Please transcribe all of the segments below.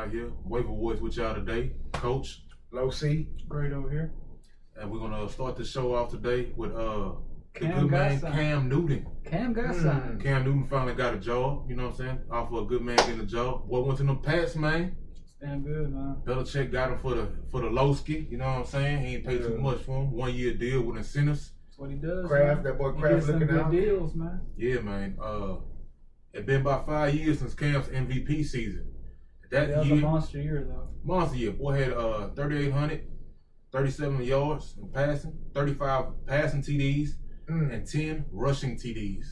y'all here. Waiver Warriorz with y'all today. Coach. Low C. Great over here. And we're going to start the show off today with the Cam good man, signed. Cam Newton. Cam got signed. Cam Newton finally got a job, you know what I'm saying? Off of a good man getting a job. Boy went to them Pats, man. It's damn good, man. Belichick got him for the low ski, you know what I'm saying? He ain't paid too much for him. 1 year deal with incentives. That's what he does. Kraft, man. that boy He Kraft gets some looking good out. deals, man. Yeah, man. It's been about 5 years since Cam's MVP season. That was year, a monster year, though. monster year. Boy had 3,800, 37 yards in passing, 35 passing TDs, and 10 rushing TDs.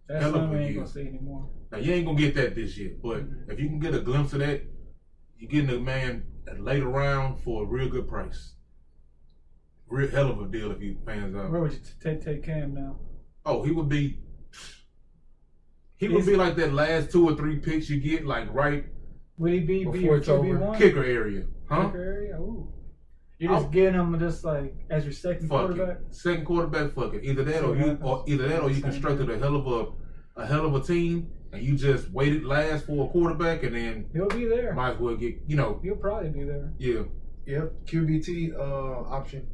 That's Hell of something a we ain't year. going to see anymore. Now, you ain't going to get that this year, but if you can get a glimpse of that, you're getting a man later round for a real good price. Real hell of a deal if he pans out. Where would you take Cam now? Oh, he would be like that last 2 or 3 picks you get, like right Would he be Before your it's over. QB1? kicker area. Huh? Kicker area? Ooh. You're just getting him just like as your second Fuck quarterback? it. Second quarterback, fuck it. Either that or you constructed a hell of a team and you just waited last for a quarterback and then He'll be there. might as well get He'll probably be there. yeah. Yep. QBT option.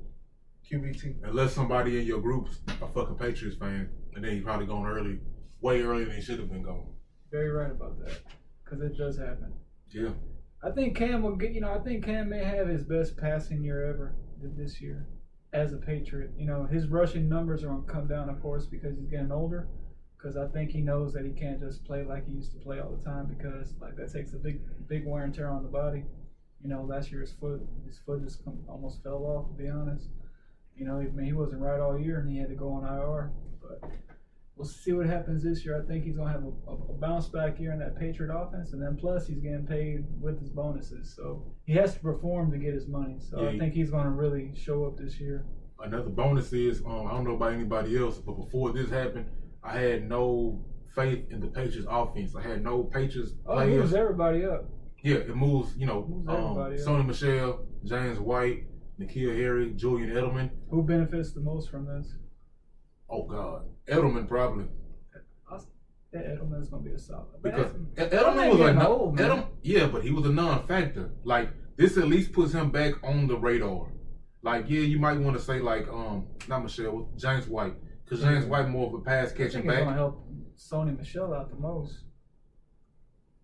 QBT. Unless somebody in your group's a fucking Patriots fan, and then he probably gone early, way earlier than he should have been gone. Very right about that. Because it does happen. Yeah. I think Cam will get, I think Cam may have his best passing year ever this year as a Patriot. His rushing numbers are going to come down, of course, because he's getting older. Because I think he knows that he can't just play like he used to play all the time because like that takes a big wear and tear on the body. Last year his foot just almost fell off, to be honest. He wasn't right all year and he had to go on IR. But we'll see what happens this year. I think he's going to have a bounce back year in that Patriot offense. And then plus he's getting paid with his bonuses. So he has to perform to get his money. So Yeah. I think he's going to really show up this year. Another bonus is I don't know about anybody else, but before this happened, I had no faith in the Patriots offense. I had no Patriots Oh, players. he moves everybody up. Yeah, it moves, everybody up. Sony Michel, James White, N'Keal Harry, Julian Edelman. Who benefits the most from this? Oh, God. Edelman probably. That Edelman's going to be a solid. Because But Edelman was getting old, man. yeah, but he was a non-factor. Like, this at least puts him back on the radar. Like, yeah, you might want to say, like, not Michelle, James White. Because James White more of a pass I catching think it's going to back. help Sony Michel out the most.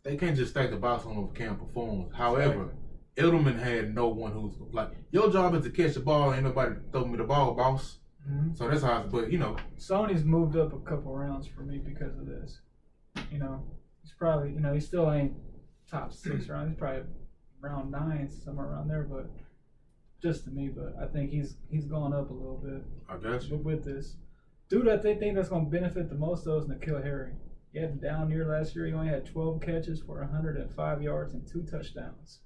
They can't just stack the box on them if Cam performs. However, Edelman had no one who's like, your job is to catch the ball, ain't nobody throw me the ball, boss. Mm-hmm. So that's how, but Sony's moved up a couple rounds for me because of this. He's probably, he still ain't top 6 rounds. He's probably round 9, somewhere around there, but just to me, but I think he's gone up a little bit. I got you. With this. Dude, I think that's going to benefit the most, though, is N'Keal Harry. He had a down year last year. He only had 12 catches for 105 yards and 2 touchdowns.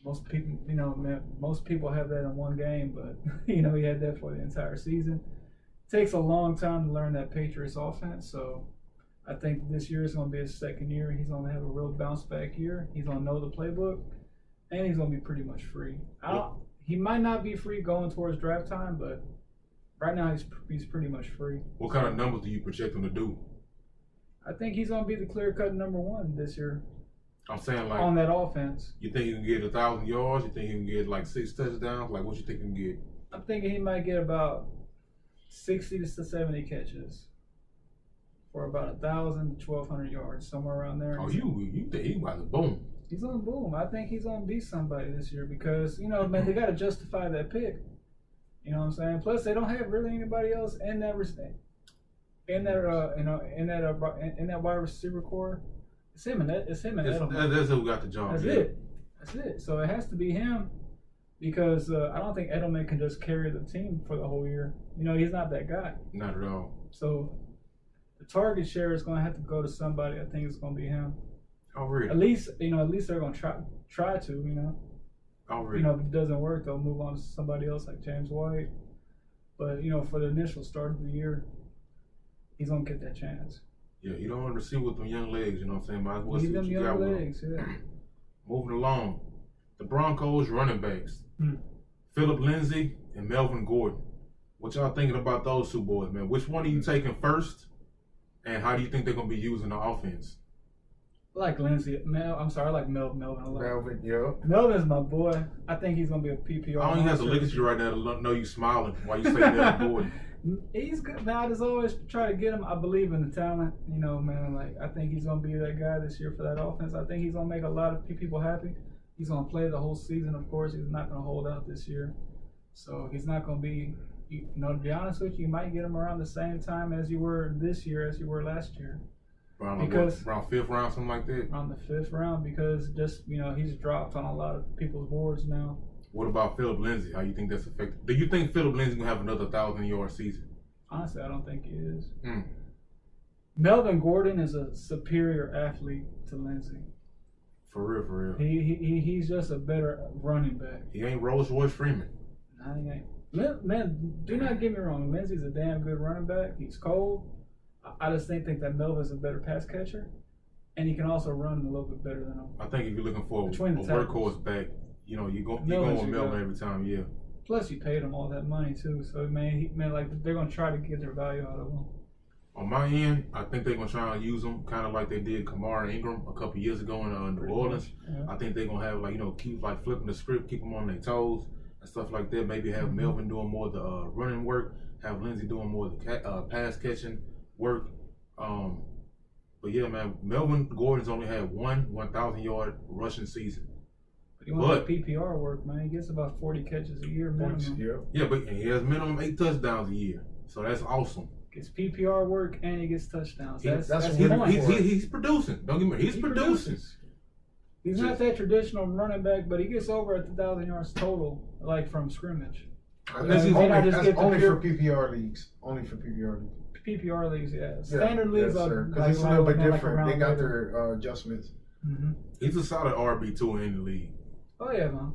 Most people have that in one game, but he had that for the entire season. It takes a long time to learn that Patriots offense, so I think this year is going to be his second year. He's going to have a real bounce back year. He's going to know the playbook, and he's going to be pretty much free. He might not be free going towards draft time, but right now he's pretty much free. What kind of numbers do you project him to do? I think he's going to be the clear-cut number 1 this year. I'm saying, like, on that offense. You think he can get 1,000 yards? You think he can get like 6 touchdowns? Like, what you think he can get? I'm thinking he might get about 60 to 70 catches for about 1,000 to 1,200 yards, somewhere around there. Oh, you think he about to boom? He's on boom. I think he's on be somebody this year because man, they got to justify that pick. You know what I'm saying? Plus, they don't have really anybody else in that wide receiver core. It's him and Edelman. That's who got the job. That's it. So it has to be him because I don't think Edelman can just carry the team for the whole year. He's not that guy. Not at all. So the target share is going to have to go to somebody. I think it's going to be him. Oh, really? At least they're going to try to. Oh, really? If it doesn't work, they'll move on to somebody else like James White. But for the initial start of the year, he's going to get that chance. Yeah, you don't want to receive with them young legs, you know what I'm saying? Might as well see Leave what them you got young with legs, them. yeah. Moving along. The Broncos running backs. Philip Lindsey and Melvin Gordon. What y'all thinking about those 2 boys, man? Which one are you taking first? And how do you think they're going to be using the offense? I like Lindsey. I like Melvin a lot. Melvin, yeah. Melvin's my boy. I think he's gonna be a PPR. I don't even have to look at you right now to know you smiling while you say that boy. He's good, man. I just always try to get him. I believe in the talent, you know, man. Like I think he's gonna be that guy this year for that offense. I think he's gonna make a lot of people happy. He's gonna play the whole season, of course. He's not gonna hold out this year, so he's not gonna be. You know, to be honest with you, you might get him around the same time as you were this year, as you were last year. Around 5th round, something like that. Around the 5th round, because just he's dropped on a lot of people's boards now. What about Philip Lindsey? How you think that's affected? Do you think Philip Lindsey gonna have another 1,000-yard season? Honestly, I don't think he is. Melvin Gordon is a superior athlete to Lindsey. For real. He's just a better running back. He ain't Rolls-Royce Freeman. Nah, he ain't. Man, do not get me wrong. Lindsey's a damn good running back. He's cold. I just think that Melvin's a better pass catcher, and he can also run a little bit better than him. I think if you're looking for a workhorse back, you're going with Melvin every time, yeah. Plus, you paid him all that money too, so like they're gonna try to get their value out of him. On my end, I think they're gonna try and use him kind of like they did Kamara Ingram a couple years ago in New Orleans. Yeah. I think they're gonna have keep flipping the script, keep them on their toes and stuff like that. Maybe have Melvin doing more of the running work, have Lindsey doing more of the pass catching work. But yeah, man, Melvin Gordon's only had one 1,000-yard rushing season. But he wants PPR work, man. He gets about 40 catches a year minimum. Yeah, but he has minimum 8 touchdowns a year, so that's awesome. Gets PPR work and he gets touchdowns. He's producing. Don't get me wrong. He's producing. He's not that traditional running back, but he gets over at 1,000 yards total, like from scrimmage. That's only for PPR leagues. Only for PPR leagues. PPR leagues, yeah. Standard leagues are because it's a little bit different. They got their adjustments. He's a solid RB2 in the league. Oh yeah, man.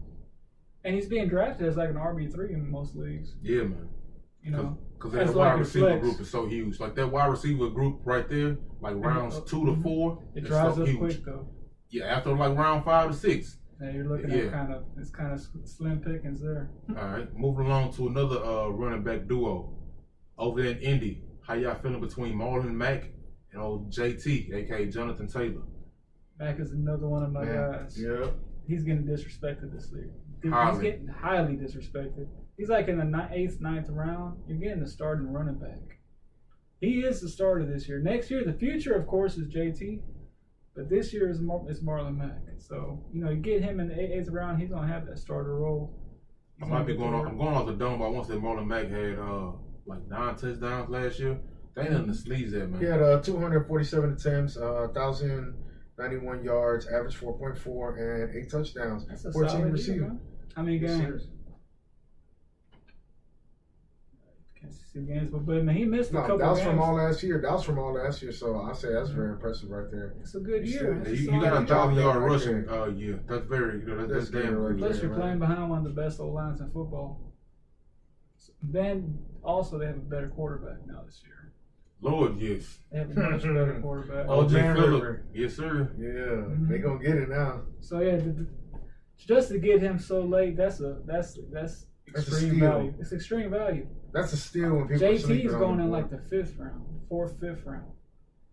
And he's being drafted as like an RB3 in most leagues. Yeah, man. You know, because that wide receiver group is so huge. Like that wide receiver group right there, like rounds 2 to 4. It drives up quick though. Yeah, after like round 5 to 6. Yeah, you're looking at kind of slim pickings there. All right, moving along to another running back duo over there in Indy. How y'all feeling between Marlon and Mack and old JT, aka Jonathan Taylor? Mack is another one of my guys. Yeah. He's getting disrespected this league. He's getting highly disrespected. He's like in the 8th, 9th round. You're getting the starting running back. He is the starter this year. Next year, the future, of course, is JT. But this year is Marlon Mack. So, you get him in the 8th round, he's going to have that starter role. I'm going off the dome, but I want to say Marlon Mack had like 9 touchdowns last year. They ain't nothing to sneeze at, man. He had 247 attempts, 1,091 yards, average 4.4, and 8 touchdowns. That's a 14 receiving. How many games? Can't see games, but man, he missed a couple games. That was from all last year. So I say that's very impressive right there. It's a good year. You got a 1,000-yard rushing year. That's very good. That's damn good. Plus, you're playing behind one of the best O-lines in football. Then also they have a better quarterback now this year. Lord, yes. They have a much better quarterback. O.J. Phillip. Yes, sir. Yeah, they gonna get it now. So yeah, just to get him so late, that's extreme value. It's extreme value. That's a steal when people. JT's going in like the 5th round, 4th, 5th round.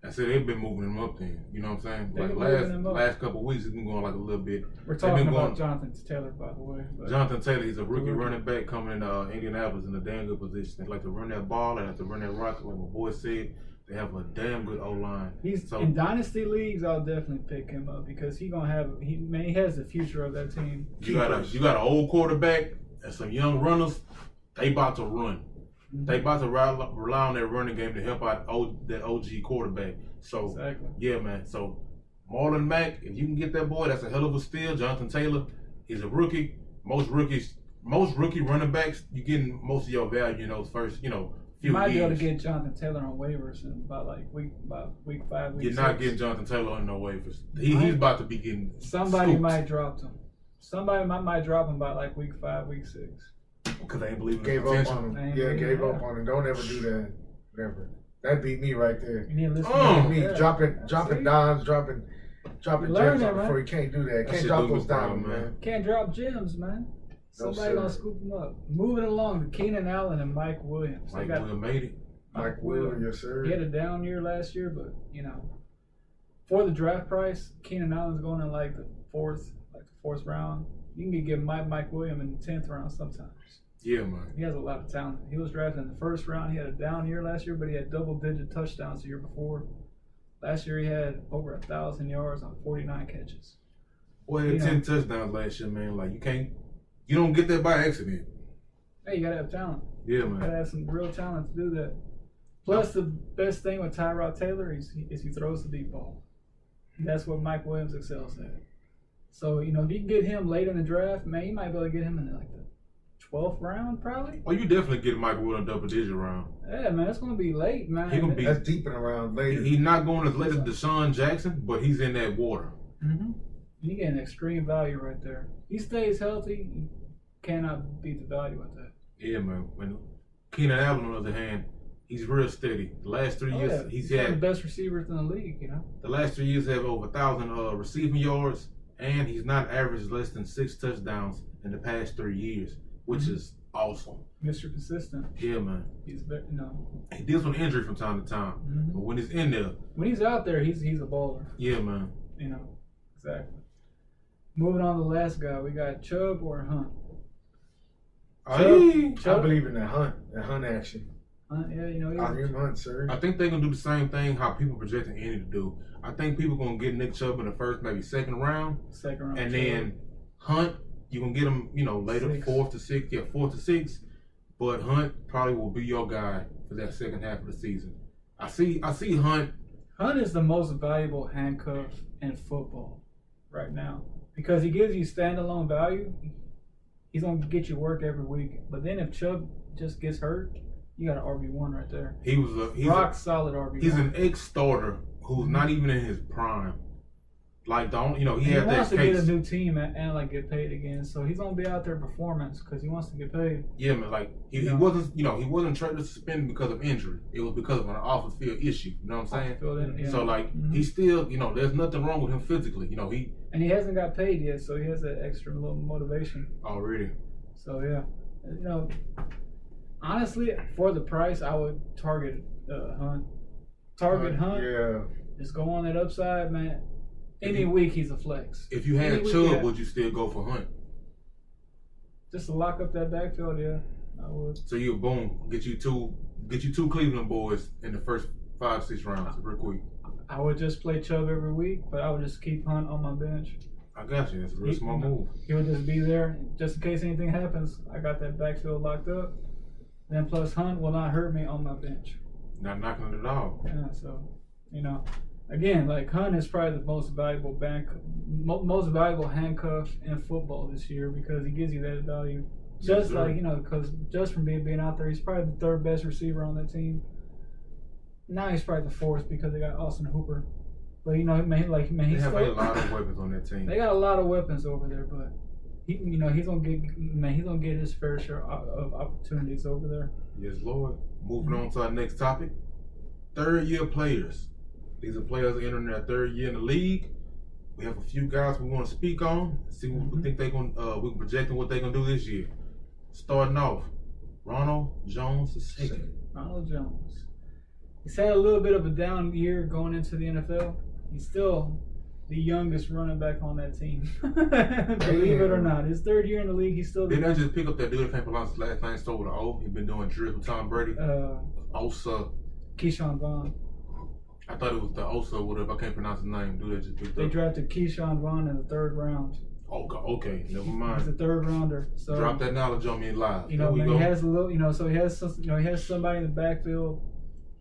I said they've been moving him up then. You know what I'm saying? Like last couple of weeks, it's been going like a little bit. We're talking about Jonathan Taylor, by the way. Jonathan Taylor, he's a rookie running back coming in Indianapolis in a damn good position. They like to run that ball. They like to run that rock. Like my boy said, they have a damn good O-line. In dynasty leagues, I'll definitely pick him up because he has the future of that team. You got an old quarterback and some young runners. They about to run. They about to rely on that running game to help out that OG quarterback. So, yeah, man. So, Marlon Mack, if you can get that boy, that's a hell of a steal. Jonathan Taylor is a rookie. Most rookie running backs, you're getting most of your value in those first, few years. You might be able to get Jonathan Taylor on waivers in about week 5, week 6. You're not getting Jonathan Taylor on no waivers. He's about to be getting Somebody scooped. might drop him. Somebody might drop him by week 5, week 6. Because they ain't believing in gave potential. up on him. Yeah, gave up on him. Don't ever do that. Never. That'd be me right there. You need to listen to me. Dropping dimes, dropping gems on before you can't do that. Can't drop those dimes, man. Can't drop gems, man. Somebody gonna scoop them up. Moving along to Keenan Allen and Mike Williams. Mike Williams made it. Mike Williams, yes, sir. He had a down year last year, but for the draft price, Keenan Allen's going in like the fourth round. You can get Mike Williams in the 10th round sometimes. Yeah, man. He has a lot of talent. He was drafted in the first round. He had a down year last year, but he had double-digit touchdowns the year before. Last year he had over 1,000 yards on 49 catches. Well, he had 10 touchdowns last year, man. Like, you don't get that by accident. Hey, you gotta have talent. Yeah, You gotta man. have some real talent to do that. Plus, the best thing with Tyrod Taylor is he throws the deep ball. That's what Mike Williams excels at. So, if you can get him late in the draft, man, you might be able to get him in like the 12th round, probably. Oh, you definitely get Mike Williams double-digit round. Yeah, man, it's gonna be late, man. He gonna be. That's deep in the round later. He's not going as late as Deshaun Jackson, but he's in that water. Mm-hmm. You get an extreme value right there. He stays healthy, you cannot beat the value with that. Yeah, man. When Keenan Allen, on the other hand, he's real steady. The last 3 years, Yeah. he's one of had the best receivers in the league, the last 3 years have over 1,000 receiving yards, and he's not averaged less than 6 touchdowns in the past 3 years, which is awesome. Mr. Consistent. Yeah, man. He's very, He deals with injury from time to time, Mhm. but when he's in there, when he's out there, he's a baller. yeah, man. Exactly. Moving on to the last guy, we got Chubb or Hunt. Hey. I believe in that Hunt action. Hunt, yeah, I he's, am Hunt, sir. I think they're gonna do the same thing how people projecting Andy to do. I think people gonna get Nick Chubb in the first, maybe second round, second round. and Chubb. then Hunt, you gonna get him, later, 6. 4th to 6th, 4th to 6th. But Hunt probably will be your guy for that second half of the season. I see Hunt. Hunt is the most valuable handcuff in football right now because he gives you standalone value. He's going to get you work every week. But then if Chubb just gets hurt, you got an RB1 right there. He's Rock solid RB1. He's an ex-starter who's not even in his prime. Like, he he had that wants to case. get a new team and like get paid again. So he's going to be out there performance because he wants to get paid. Yeah, man. Like he wasn't traded suspended because of injury. It was because of an off the field issue. You know what I'm saying? Yeah. So like he's still, there's nothing wrong with him physically. And he hasn't got paid yet, so he has that extra little motivation. Already. So yeah, honestly, for the price, I would target Hunt. Hunt. Yeah. Just go on that upside, man. Any week he's a flex. If you had Chubb, would you still go for Hunt? Just to lock up that backfield, yeah, I would. So you get you two Cleveland boys in the first 5-6 rounds, real quick. I would just play Chubb every week, but I would just keep Hunt on my bench. I got you. That's a real smart move. He would just be there just in case anything happens. I got that backfield locked up. Then plus Hunt will not hurt me on my bench. Not knocking it at all. Yeah, so again, like Hunt is probably the most valuable handcuff in football this year because he gives you that value. Just because just from being out there, he's probably the 3rd best receiver on that team. Now he's probably the 4th because they got Austin Hooper. But they he's have still, a lot of weapons on that team. They got a lot of weapons over there, but he's gonna get his fair share of opportunities over there. Yes, Lord. Moving on to our next topic. 3rd-year players. These are players entering their 3rd year in the league. We have a few guys we want to speak on. See what we think they're going. We can project what they're gonna do this year. Starting off, Ronald Jones II. Ronald Jones. He's had a little bit of a down year going into the NFL. He's still the youngest running back on that team. Believe it or not. His 3rd year in the league, he's still the Didn't I just pick up that dude that can't pronounce his last name, stole with an O? He's been doing drills with Tom Brady. Osa. Keyshawn Vaughn. I thought it was the Osa, whatever. I can't pronounce his name. Dude that just picked They up. drafted Keyshawn Vaughn in the 3rd round. Okay, never He's mind. the 3rd rounder. So Drop that knowledge on me live. he has a little, so he has somebody in the backfield.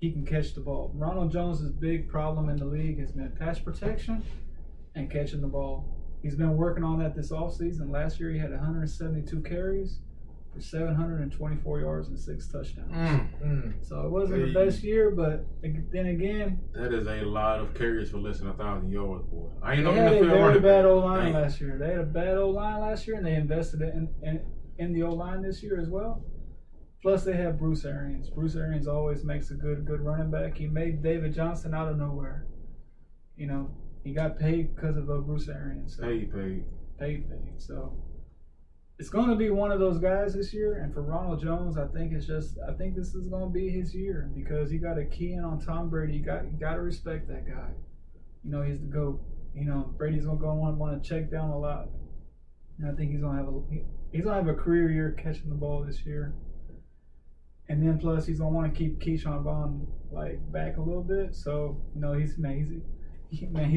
He can catch the ball. Ronald Jones' big problem in the league has been pass protection and catching the ball. He's been working on that this offseason. Last year he had 172 carries for 724 yards and 6 touchdowns. So it wasn't the best year, but then again, that is a lot of carries for less than 1,000 yards, boy. I ain't they no had a NFL very running bad back. O-line last year. They had a bad O-line last year, and they invested in the O-line this year as well. Plus, they have Bruce Arians. Bruce Arians always makes a good running back. He made David Johnson out of nowhere. He got paid because of Bruce Arians. So paid. So it's going to be one of those guys this year. And for Ronald Jones, I think this is going to be his year because he got a key in on Tom Brady. You got to respect that guy. he's the GOAT. Brady's gonna want to check down a lot, and I think he's gonna have a career year catching the ball this year. And then plus he's gonna want to keep Keyshawn Vaughn back a little bit. So he's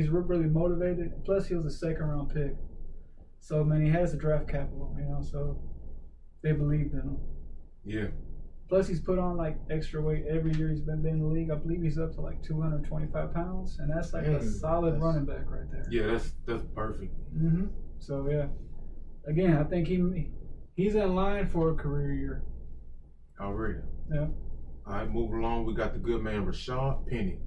really motivated. Plus he was a 2nd round pick. So he has the draft capital. So they believed in him. Yeah. Plus he's put on extra weight every year he's been in the league. I believe he's up to 225 pounds, and that's a solid running back right there. Yeah, that's perfect. Mm-hmm. So yeah, again, I think he's in line for a career year. Already. Yeah. All right, moving along. We got the good man Rashad Penny.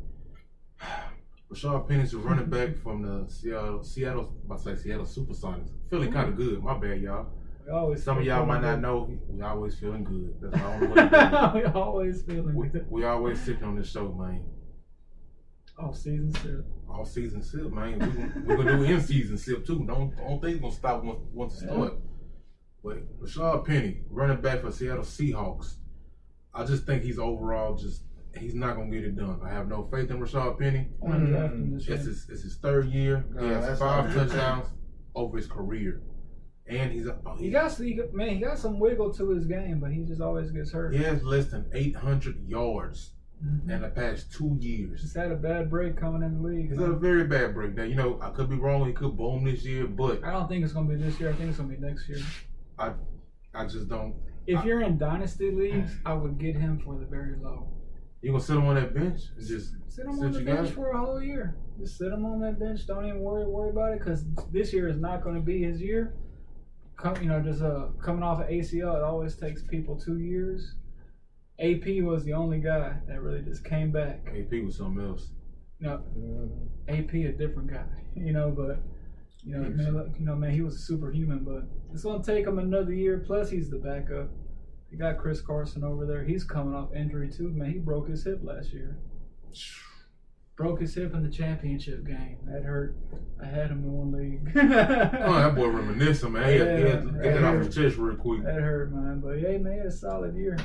Rashad Penny's a running back from the Seattle Supersonics. Feeling kind of good. My bad, y'all. Some of y'all might not know. We always feeling good. That's the only way. We always feeling good. We always sitting on this show, man. All season sip. All season sip, man. We're gonna do in season sip too. Don't think it's gonna stop once it starts. But Rashad Penny, running back for Seattle Seahawks, I just think he's not gonna get it done. I have no faith in Rashad Penny. It's his 3rd year. He has 5 touchdowns over his career, and he got some wiggle to his game, but he just always gets hurt. He has less than 800 yards in the past 2 years. He's had a bad break coming in the league. He's had a very bad break. Now I could be wrong. He could boom this year, but I don't think it's gonna be this year. I think it's gonna be next year. I just don't. If you're in dynasty leagues, I would get him for the very low. You gonna sit him on that bench and just sit him on the bench for a whole year? Just sit him on that bench. Don't even worry about it, because this year is not going to be his year. Coming off of ACL, it always takes people 2 years. AP was the only guy that really just came back. AP was something else. AP a different guy, but. Man, he was a superhuman, but it's going to take him another year. Plus, he's the backup. You got Chris Carson over there. He's coming off injury, too. Man, he broke his hip last year. Broke his hip in the championship game. That hurt. I had him in one league. That boy reminiscing, man. He had to get that off his chest real quick. That hurt, man. But, yeah, man, he had a solid year.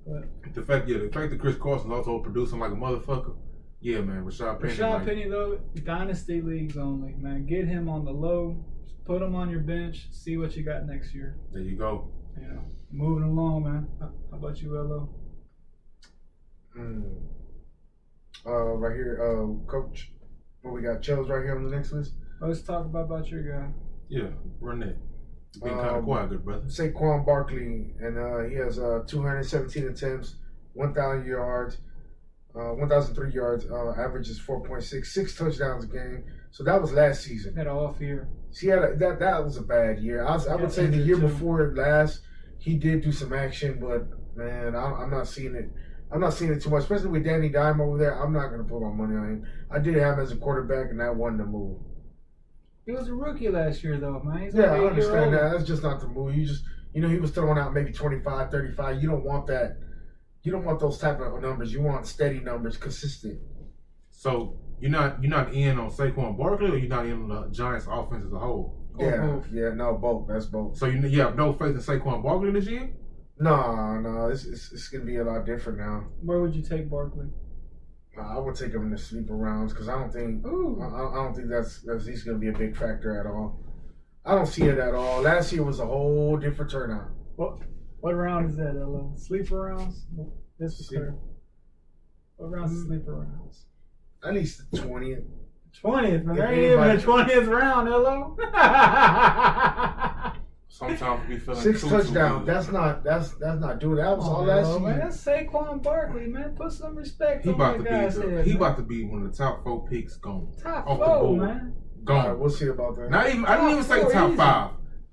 But the fact that Chris Carson's also producing like a motherfucker. Yeah, man, Rashad Penny. Rashad Penny, though, dynasty leagues only, man. Get him on the low, put him on your bench, see what you got next year. There you go. Moving along, man. How about you, Elo? Right here, Coach. We got Chubbs right here on the next list. Let's talk about your guy. Yeah, run that. Being kind of quiet, good brother. Saquon Barkley, and he has 217 attempts, 1,000 yards. 1,003 yards, average is 4.6, 6 touchdowns a game. So that was last season. Had an off year. See, that was a bad year. I would say the year before last, he did do some action, but man, I'm not seeing it. I'm not seeing it too much, especially with Danny Dime over there. I'm not going to put my money on him. I did have him as a quarterback, and that wasn't the move. He was a rookie last year, though, man. I understand that. That's just not the move. He was throwing out maybe 25, 35. You don't want that. You don't want those type of numbers. You want steady numbers, consistent. So you're not in on Saquon Barkley, or you're not in on the Giants' offense as a whole? Both. Both. That's both. So you have no faith in Saquon Barkley this year? No. It's gonna be a lot different now. Where would you take Barkley? I would take him in the sleeper rounds because I don't think that's he's gonna be a big factor at all. I don't see it at all. Last year was a whole different turnout. What round is that, Elo? Sleeper rounds? This is clear. What rounds is sleeper rounds? At least the 20th. 20th, man. There ain't even a 20th round, Elo. Sometimes we feel 6 touchdowns. That's not doing that. Was all last man. year. That's Saquon Barkley, man. Put some respect he on about that to guy's be head. He about to be one of the top 4 picks gone. Top off 4, the board. man. Gone. All right, we'll see about that. I didn't even say top easy. 5.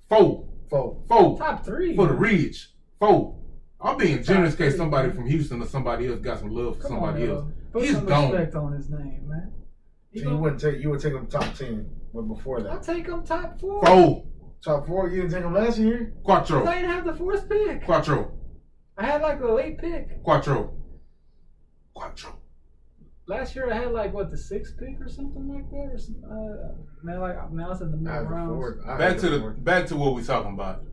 4. Top 3. For the Ridge. 4. I'm being generous in case somebody from Houston or somebody else got some love for somebody else. Put He's some gone. respect on his name, man. So you would take him top 10, but before that. I'll take him top 4. 4. Top 4, you didn't take him last year? Quattro. I didn't have the 4th pick. Quattro. I had a late pick. Quattro. Last year I had the 6th pick or something like that, or something. I was in the middle rounds. Back to what we talking about.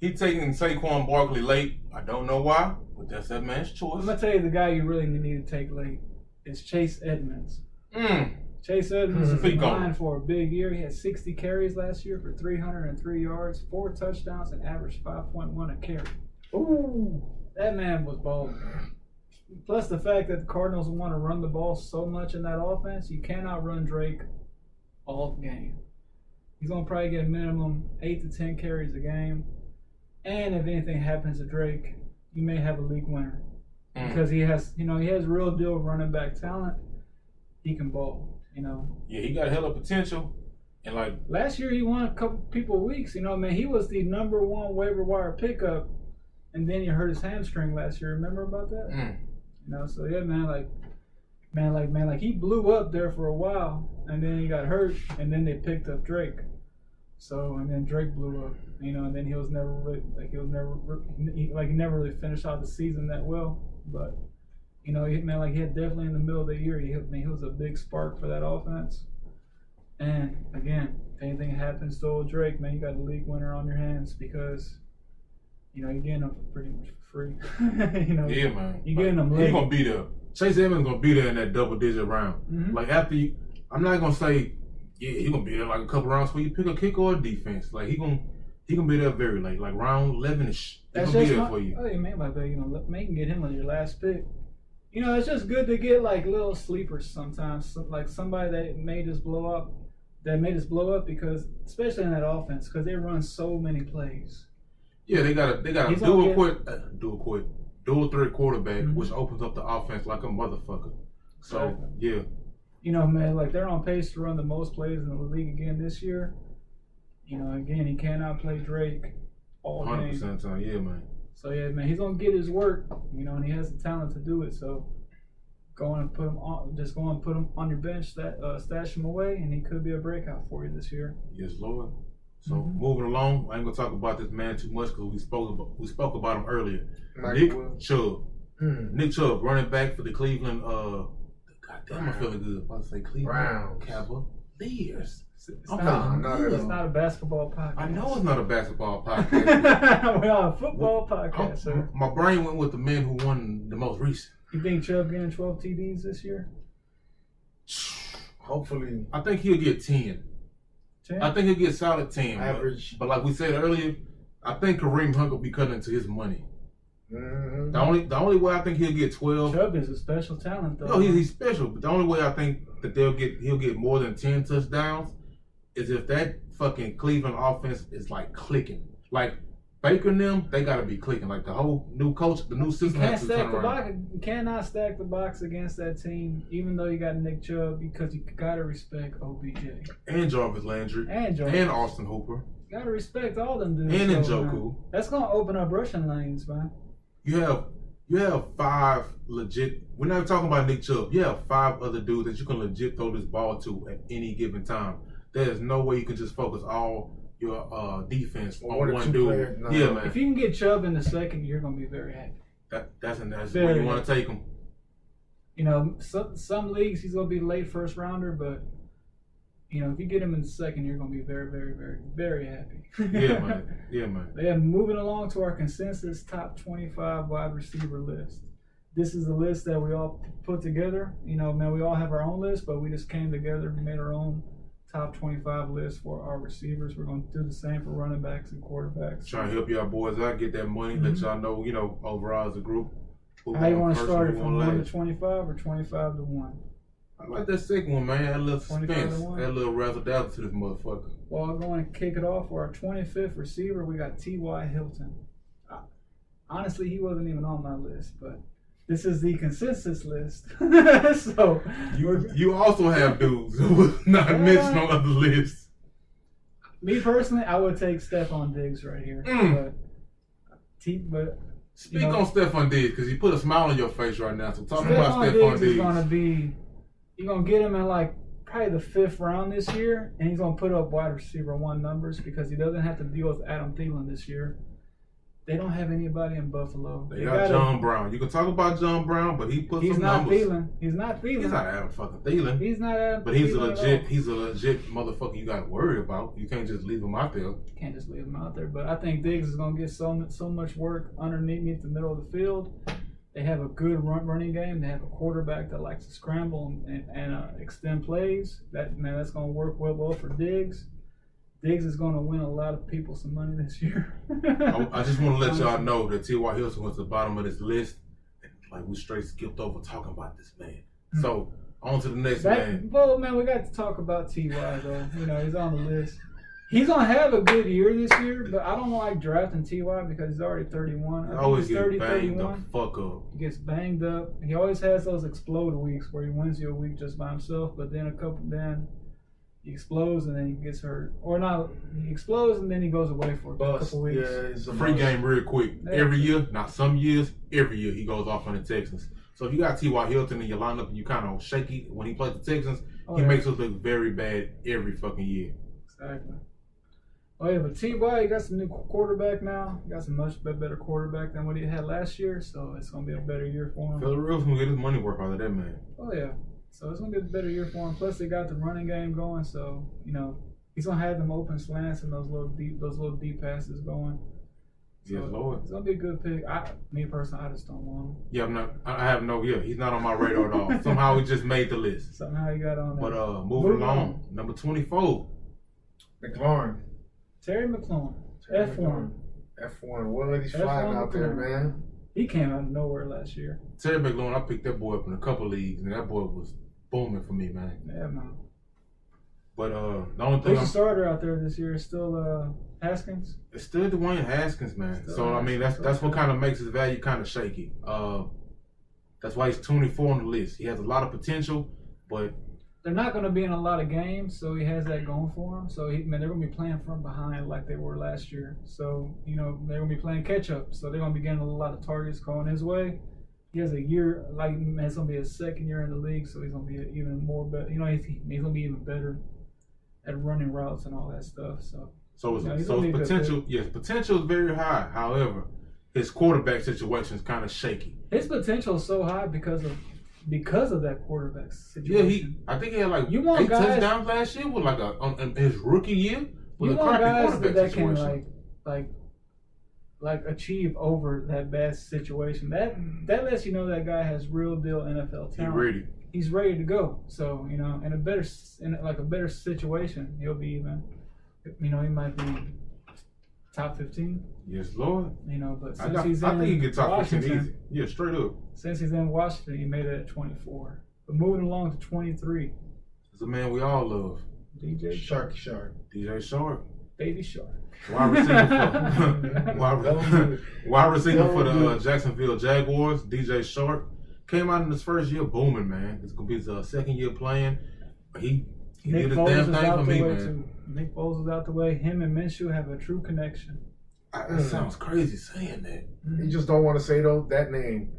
He taking Saquon Barkley late. I don't know why, but that's that man's choice. I'm gonna tell you the guy you really need to take late is Chase Edmonds. Chase Edmonds is in line on. for a big year. He had 60 carries last year for 303 yards, 4 touchdowns, and averaged 5.1 a carry. Ooh. That man was balling. Plus the fact that the Cardinals want to run the ball so much in that offense, you cannot run Drake all game. He's going to probably get a minimum 8 to 10 carries a game. And if anything happens to Drake, you may have a league winner. Because he has real deal running back talent. He can ball, Yeah, he got hella potential. And like last year he won a couple people weeks, man, he was the #1 waiver wire pickup, and then he hurt his hamstring last year. Remember about that? So yeah, man, he blew up there for a while, and then he got hurt, and then they picked up Drake. So and then Drake blew up, and then he never really finished out the season that well. But he had definitely in the middle of the year, he was a big spark for that offense. And again, if anything happens to old Drake, man, you got a league winner on your hands because you're getting him pretty much for free. Yeah, man. You're getting him late. He's gonna be there. Chase Edmonds gonna be there in that double-digit round. Mm-hmm. Like after I'm not gonna say, yeah, he's gonna be there like a couple rounds where you pick a kick or a defense. Like he gonna be there very late, like round 11ish. He's gonna be there for you. Oh, you mean like that? You can get him on your last pick. It's just good to get like little sleepers sometimes, like somebody that made us blow up. Because especially in that offense, because they run so many plays. Yeah, they got a dual threat quarterback, which opens up the offense like a motherfucker. So yeah, man, like they're on pace to run the most plays in the league again this year. Again, he cannot play Drake all 100% game. time. Yeah, man. So yeah, man, he's gonna get his work. And he has the talent to do it. So go and put him on your bench, stash him away, and he could be a breakout for you this year. Yes, Lord. So moving along, I ain't gonna talk about this man too much because we spoke about him earlier. Nick Chubb. Nick Chubb, running back for the Cleveland. Goddamn, I'm feeling good. I was about to say Cleveland Cavaliers. It's not a basketball podcast. I know it's not a basketball podcast. We are a football podcast, sir. My brain went with the man who won the most recent. You think Chubb getting 12 TDs this year? Hopefully. I think he'll get 10. 10? I think he'll get solid 10. Average. But like we said earlier, I think Kareem Hunt will be cutting into his money. Mm-hmm. The only way I think he'll get 12. Chubb is a special talent, though. No, he's special. But the only way I think that he'll get more than 10 touchdowns is if that fucking Cleveland offense is like clicking. Like Baker and them, they gotta be clicking. Like the whole new coach, the new system has to turn around. You cannot stack the box against that team, even though you got Nick Chubb, because you gotta respect OBJ. And Jarvis Landry. And Austin Hooper. You gotta respect all them dudes. And Njoku. That's gonna open up rushing lanes, man. You have 5 legit. We're not talking about Nick Chubb. You have 5 other dudes that you can legit throw this ball to at any given time. There's no way you can just focus all your defense on one dude. No. Yeah, man. If you can get Chubb in the second, you're gonna be very happy. That's where you want to take him. Some leagues he's gonna be late first rounder, but if you get him in the second, you're gonna be very, very, very, very happy. Yeah, man. Yeah, man. Yeah, moving along to our consensus top 25 wide receiver list. This is a list that we all put together. Man, we all have our own list, but we just came together and made our own top 25 list for our receivers. We're going to do the same for running backs and quarterbacks. Trying to help y'all boys out, get that money, let y'all know, overall as a group. How you want to start it, from 1 to 25 or 25 to 1? I like that second one, man. That little suspense, that little razzle-dazzle to this motherfucker. Well, I'm going to kick it off for our 25th receiver. We got T.Y. Hilton. Honestly, he wasn't even on my list, but this is the consensus list. So you also have dudes who was not mentioned on other lists. Me personally, I would take Stephon Diggs right here. But speak on Stephon Diggs because you put a smile on your face right now. So talk about Stephon Diggs. You're gonna get him in like probably the 5th round this year, and he's gonna put up wide receiver 1 numbers because he doesn't have to deal with Adam Thielen this year. They don't have anybody in Buffalo. They got John Brown. You can talk about John Brown, but he put some numbers. He's not Thielen. He's not Adam fucking Thielen. He's not Adam. But he's a legit motherfucker you got to worry about. You can't just leave him out there. You can't just leave him out there. But I think Diggs is gonna get so much work underneath the middle of the field. They have a good running game. They have a quarterback that likes to scramble and extend plays. That's going to work well for Diggs. Diggs is going to win a lot of people some money this year. I just want to let y'all know that T.Y. Hilton was at the bottom of this list. Like, we straight skipped over talking about this man. So, on to the next man. Well, man, we got to talk about T.Y. though. He's on the list. He's going to have a good year this year, but I don't like drafting T.Y. because he's already 31. He always gets banged the fuck up. He gets banged up. He always has those explode weeks where he wins you a week just by himself, but then he explodes and then he gets hurt. Or not, he explodes and then he goes away for a couple weeks. Yeah, it's a free game real quick. Yeah. Every year, not some years, every year he goes off on the Texans. So if you got T.Y. Hilton in your lineup and you kind of shaky when he plays the Texans, he makes us look very bad every fucking year. Exactly. Oh yeah, but T.Y. he got some new quarterback now. He got some much better quarterback than what he had last year, so it's gonna be a better year for him. Phil Rivers gonna get his money worth out of that man. Oh yeah, so it's gonna be a better year for him. Plus they got the running game going, so he's gonna have them open slants and those little deep passes going. So yes, Lord. It's gonna be a good pick. Me personally, I just don't want him. Yeah, he's not on my radar at all. Somehow he just made the list. Somehow he got on there. But moving along, number 24. McLaurin. Terry McLaurin. F1. What? He's flying out there, man. He came out of nowhere last year. Terry McLaurin, I picked that boy up in a couple leagues, and that boy was booming for me, man. Yeah, man. But the only thing who's the starter out there this year is still Haskins? It's still Dwayne Haskins, man. So, I mean, that's what kind of makes his value kind of shaky. That's why he's 24 on the list. He has a lot of potential, but they're not going to be in a lot of games, so he has that going for him. So, they're going to be playing from behind like they were last year. So, they're going to be playing catch-up. So, they're going to be getting a lot of targets going his way. He has a year, it's going to be his second year in the league, so he's going to be even more better. He's going to be even better at running routes and all that stuff. So his potential, potential is very high. However, his quarterback situation is kind of shaky. His potential is so high because of that quarterback situation. Yeah, I think he had 8 touchdowns last year with in his rookie year with a crappy quarterback situation. Can achieve over that bad situation. That lets you know that guy has real deal NFL talent. He's ready to go. So in a better situation, he'll be even. He might be top 15. Yes, Lord. But I think he could top 15 easy. Yeah, straight up. Since he's in Washington, he made it at 24. But moving along to 23. It's a man we all love. DJ Shark. DJ Shark. Baby Shark. Wide receiver for the Jacksonville Jaguars. DJ Shark came out in his first year booming, man. It's gonna be his second year playing. He did his damn thing for me, man. Too. Nick Foles is out the way. Him and Minshew have a true connection. That sounds crazy saying that. You just don't want to say that name.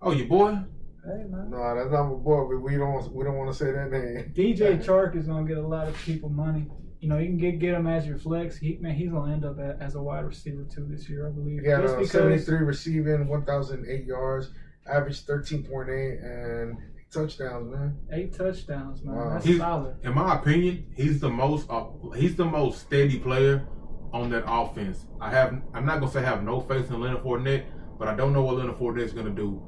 Oh, your boy? Hey, man. No, that's not my boy. But we don't want to say that name. DJ Chark is gonna get a lot of people money. You can get him as your flex. He's gonna end up as a wide receiver too this year, I believe. He had 73 receiving, 1,008 yards, average 13.8, and 8 touchdowns, man. 8 touchdowns, man. Wow. That's solid. In my opinion, he's the most steady player on that offense. I'm not gonna say I have no faith in Leonard Fournette, but I don't know what Leonard Fournette's gonna do.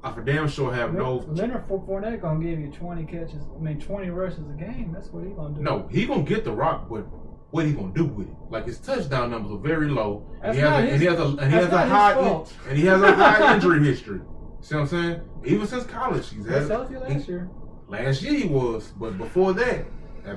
I for damn sure have Leonard Fournette gonna give you 20 catches. 20 rushes a game. That's what he gonna do. No, he gonna get the rock, but what he gonna do with it? His touchdown numbers are very low. He has a high injury history. See what I'm saying? Even since college, he's healthy last year. Last year he was, but before that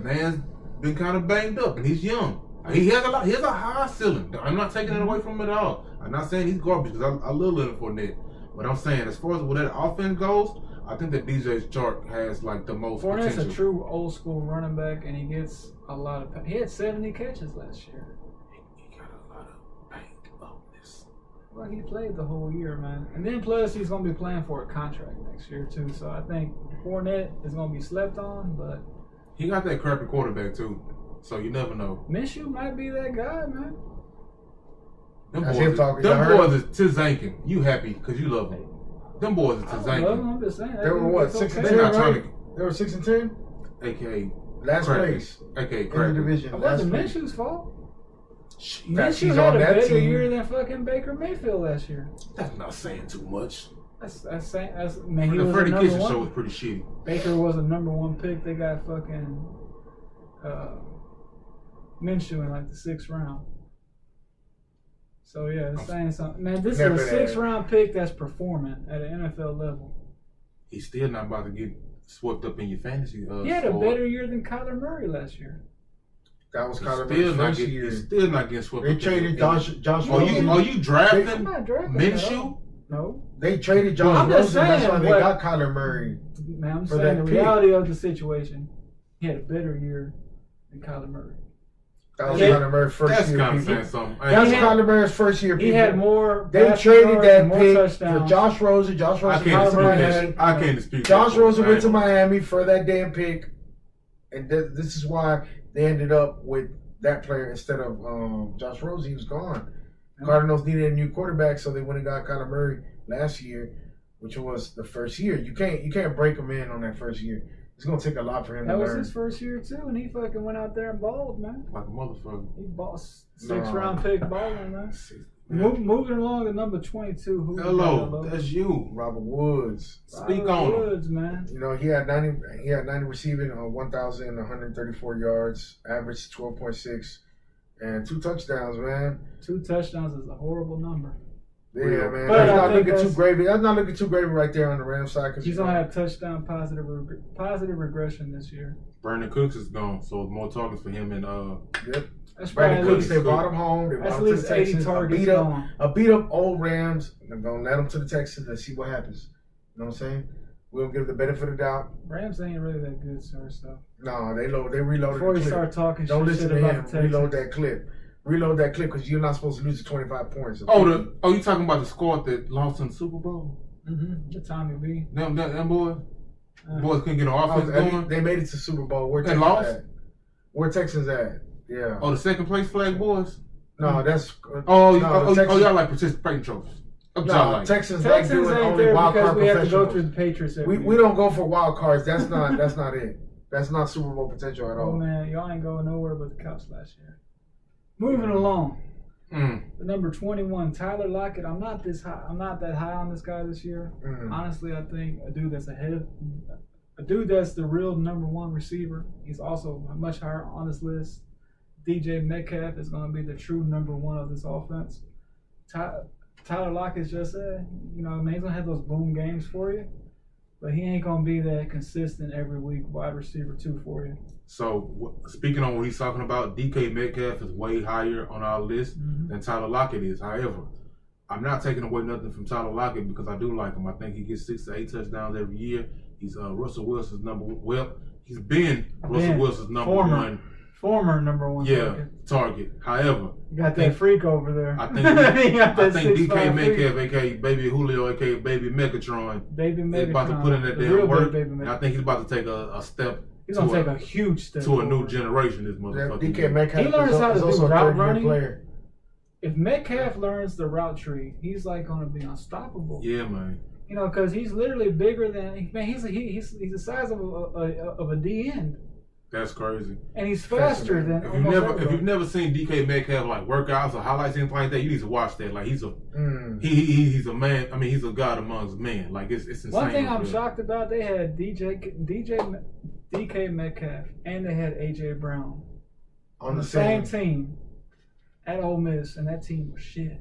man's been kind of banged up, and he's young. He has a high ceiling. I'm not taking it away from him at all. I'm not saying he's garbage because I love Leonard Fournette. But I'm saying, as far as where that offense goes, I think that DJ Chark has the most Fournette's potential. A true old school running back, and he gets a lot of. He had 70 catches last year. He got a lot of banged upness. Well, he played the whole year, man, and then plus he's gonna be playing for a contract next year too. So I think Fournette is gonna be slept on, but he got that crappy quarterback too. So you never know. Minshew might be that guy, man. Them boys is Tizankin. You happy because you love them. Them boys are Tizankin. I'm just saying. They were what, 6 and 10, right? They were 6 and 10? AKA last place. AKA in the division. It wasn't Minshew's fault. Minshew had a better year than fucking Baker Mayfield last year. That's not saying too much. That's man. He The was Freddie a number Kitchen one. show was pretty shitty. Baker was a number 1 pick. They got fucking Minshew in like the 6th round. So yeah, it's saying something. Man, this is a 6th round pick that's performing at an NFL level. He's still not about to get swept up in your fantasy. He had a better year than Kyler Murray last year. That was Kyler Murray's first year. He's still not getting swept They up. traded Josh Rosen. Are you drafting I'm not drafting Minshew? No. They traded Josh Rosen. That's why they got Kyler Murray. Man, I'm saying the reality of the situation. He had a better year than Kyler Murray. That was Kyler Murray's first year. That's kind of saying something. That's Kyler Murray's first year. He had more. They traded that pick touchdowns. for Josh Rosen. Josh Rosen went to Miami. I can't dispute Josh Rosen went to Miami for that damn pick, and this is why they ended up with that player instead of Josh Rosen. He was gone. Cardinals needed a new quarterback, so they went and got Kyler Murray last year, which was the first year. You can't break him in on that first year. It's gonna take a lot for him to learn. That was his first year too, and he fucking went out there and balled, man. Like a motherfucker. He balled 6th round pick balling, man. Moving along to number 22. Who Hello, that's you, Robert Woods. Speak on Woods, man. You know, he had 90 receiving, 1,134 yards, average 12.6, and 2 touchdowns, man. 2 touchdowns is a horrible number. Yeah, man. But That's not looking too gravy. That's not looking too gravy right there on the Rams side. He's gonna have touchdown positive regression this year. Brandon Cooks is gone, so more targets for him and Yep. That's Brandon probably Cooks, they brought him home. They brought him to the Texans. A beat up old Rams. They're gonna let him to the Texans and see what happens. You know what I'm saying? We'll give the benefit of the doubt. Rams ain't really that good, sir. So no, they reloaded. Before the you clip. start talking, don't listen shit to about him. the Texans. Reload that clip because you're not supposed to lose to 25 points. Okay? You talking about the squad that lost in the Super Bowl? Mm-hmm. The Tommy B. Them boys. Boys couldn't get an offense going. They made it to Super Bowl. Where Texans lost? At? Where Texans at? Yeah. Oh, the second place flag boys. No, that's. Y'all like participating trophies. No, Texans like doing only wild card we have to go professionals. through the Patriots. We don't go for wild cards. That's not it. That's not Super Bowl potential at all. Oh man, y'all ain't going nowhere but the Cups last year. Moving along. The number 21, Tyler Lockett. I'm not that high on this guy this year. Honestly, I think a dude that's the real number 1 receiver. He's also much higher on this list. DJ Metcalf is going to be the true number 1 of this offense. Tyler Lockett's just he's going to have those boom games for you, but he ain't going to be that consistent every week wide receiver 2 for you. So, speaking on what he's talking about, DK Metcalf is way higher on our list than Tyler Lockett is. However, I'm not taking away nothing from Tyler Lockett because I do like him. I think he gets 6 to 8 touchdowns every year. He's Russell Wilson's he's been Russell Wilson's number 1. Former number 1 target. However, you got that freak over there. I think DK Metcalf, aka Baby Julio, aka Baby Megatron, is about to put in that damn work. And I think he's about to take a step. He's gonna take a huge step to a new generation. This motherfucker. DK Metcalf. He learns how to do route running. Player. If Metcalf learns the route tree, he's like gonna be unstoppable. Yeah, man. You know, because he's literally bigger than he's the size of a D end. That's crazy. And he's faster than. If you've never seen DK Metcalf like workouts or highlights anything like that, you need to watch that. Like he's a a man. I mean, he's a god amongst men. Like it's insane. One thing I'm shocked about, they had DK Metcalf and they had AJ Brown on the same team at Ole Miss, and that team was shit.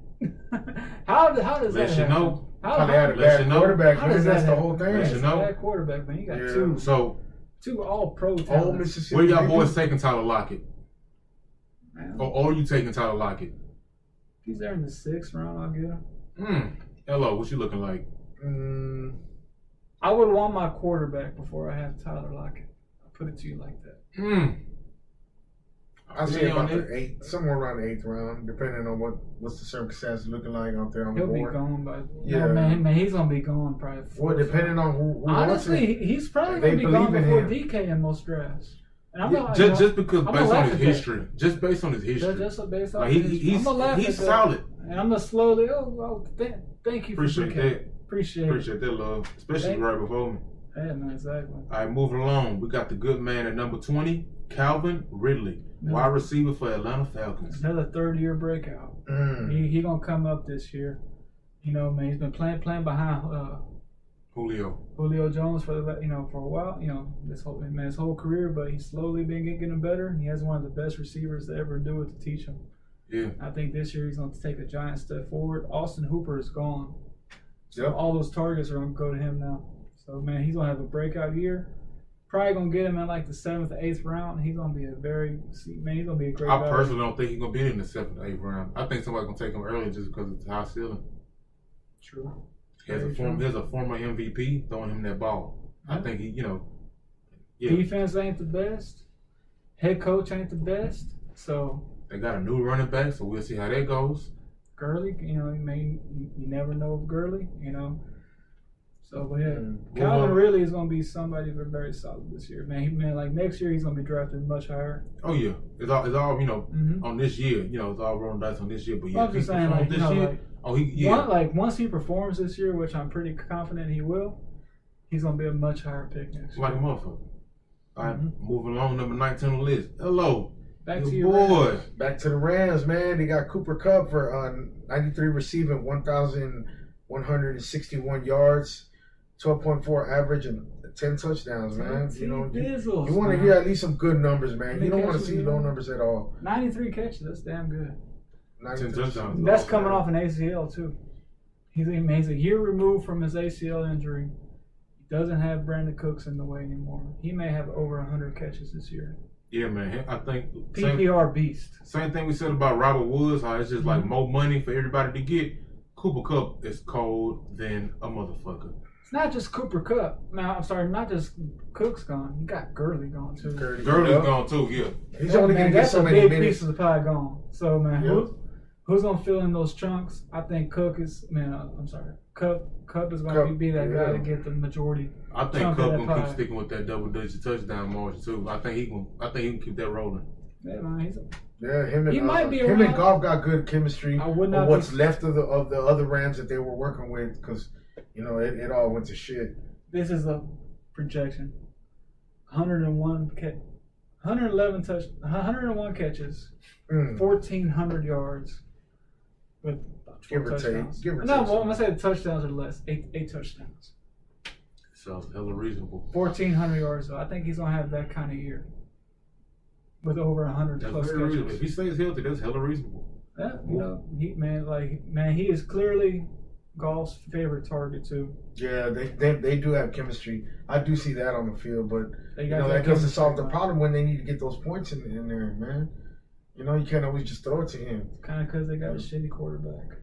How does that happen? How they had a bad quarterback. How does that's that the whole thing. Bad quarterback, man. You got two all-pro talents. Where y'all boys taking Tyler Lockett? Or are you taking Tyler Lockett? He's there in the 6th round, I'll get him. Hello, what you looking like? I would want my quarterback before I have Tyler Lockett. I'll put it to you like that. I say about the somewhere around the 8th round, depending on what's the circumstances looking like out there on the board. He'll be gone by man, he's gonna be gone probably. Well, depending on who honestly, he's probably gonna be gone before DK in most drafts. And I'm not, just because based on his history, just based on his history, just based on he's solid. And I'm gonna slowly. Thank you. Appreciate that. Appreciate that, love, especially right before me. Yeah, man, exactly. All right, moving along. We got the good man at number 20, Calvin Ridley, wide receiver for Atlanta Falcons. Another 3rd-year breakout. He gonna come up this year. You know, man, he's been playing behind Julio Jones for a while. You know, his whole career, but he's slowly been getting better. He has one of the best receivers to ever do it to teach him. Yeah. I think this year he's going to take a giant step forward. Austin Hooper is gone. So Yep. all those targets are going to go to him now. So, man, he's going to have a breakout year. Probably going to get him in like the 7th or 8th round. He's going to be he's going to be a great I value. personally don't think he's going to be in the 7th or 8th round. I think somebody's going to take him early just because it's high ceiling. True. There's a former MVP throwing him that ball. Yeah. I think he, yeah. Defense ain't the best. Head coach ain't the best. So They got a new running back, so we'll see how that goes. Gurley, you never know of Gurley, So, but yeah, Calvin really is going to be somebody very solid this year, man. Like next year, he's going to be drafted much higher. Oh yeah, it's all on this year. It's all rolling dice on this year. But yeah, I'm just saying, like, this year, once he performs this year, which I'm pretty confident he will, he's going to be a much higher pick next year. Like a motherfucker. All right, moving along, number 19 on the list. Hello. Back to your your boy. Rams. Back to the Rams, man. They got Cooper Kupp for 93 receiving, 1,161 yards, 12.4 average, and 10 touchdowns, man. You want to hear at least some good numbers, man. You don't want to see low numbers at all. 93 catches, that's damn good. 10 touchdowns. That's coming off an ACL too. He's a year removed from his ACL injury. He doesn't have Brandon Cooks in the way anymore. He may have over 100 catches this year. Yeah, man. I think PPR beast. Same thing we said about Robert Woods. How it's just like more money for everybody to get. Cooper Kupp is cold than a motherfucker. It's not just Cooper Kupp. Now, I'm sorry, not just Cook's gone. You got Gurley gone too. Gurley's gone too. Yeah. He's only going to get so many big minutes. piece of the pie gone. So man, who's gonna fill in those chunks? I think Cook is. I'm sorry. Kupp is gonna be that guy to get the majority. I think Kupp gonna keep sticking with that double-digit touchdown margin too. I think he can keep that rolling. Yeah, man, him and Goff got good chemistry. I would not. What's left of the other Rams that they were working with, because it all went to shit. This is a projection. 101 catches, 1,400 yards, with give or touchdowns. Take. I'm gonna say the touchdowns are less. Eight touchdowns. Sounds hella reasonable. 1,400 yards, though. I think he's gonna have that kind of year. With over 100 that's plus very catches. reasonable. If he stays healthy, that's hella reasonable. Yeah, he is clearly Goff's favorite target too. Yeah, they do have chemistry. I do see that on the field, but that doesn't solve the problem when they need to get those points in there, man. You can't always just throw it to him. Kind of because they got a shitty quarterback.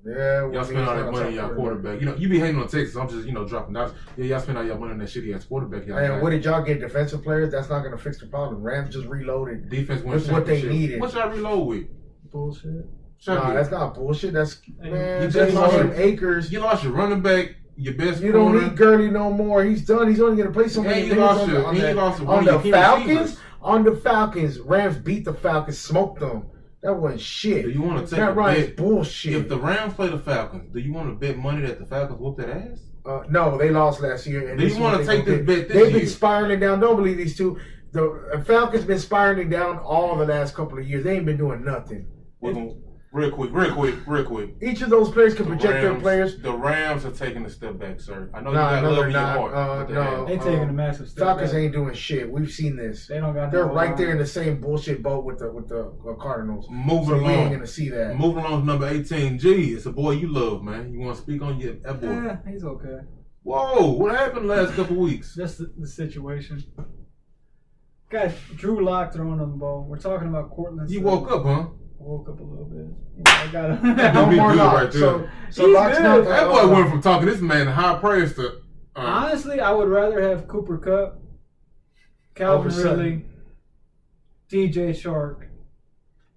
Yeah, y'all spend all that money on y'all quarterback. You be hating on Texas. I'm just dropping dots. Yeah, y'all spend all y'all money on that shitty ass quarterback. And what did y'all get? Defensive players? That's not gonna fix the problem. Rams just reloaded. Defense with what they needed. What y'all reload with? Bullshit. No, that's not bullshit. That's you just lost acres. You lost your running back, your best. You don't need Gurley no more. He's done. He's only gonna play so many minutes on the Falcons. On the Falcons, Rams beat the Falcons, smoked them. That wasn't shit. Do you want to take that Ryan's bullshit? If the Rams play the Falcons, do you want to bet money that the Falcons whoop that ass? No, they lost last year. And do you want to take this bet this year? They've been spiraling down. Don't believe these two. The Falcons been spiraling down all the last couple of years. They ain't been doing nothing. Real quick. Each of those players can project their players. The Rams are taking a step back, sir. I know you got love in your heart. They're taking a massive step Falcons back. ain't doing shit. We've seen this. They don't got. They're right there in the same bullshit boat with the Cardinals. Moving along. We ain't gonna see that. Moving on to number 18. G, it's a boy you love, man. You want to speak on that boy? Yeah, he's okay. Whoa, what happened the last couple weeks? Just the situation. Got Drew Lock throwing on the ball. We're talking about Cortland. You woke up, huh? Woke up a little bit. I got no more right so Lock's not that boy went from talking this man high praise to. Honestly, I would rather have Cooper Kupp, Calvin Ridley, DJ Shark,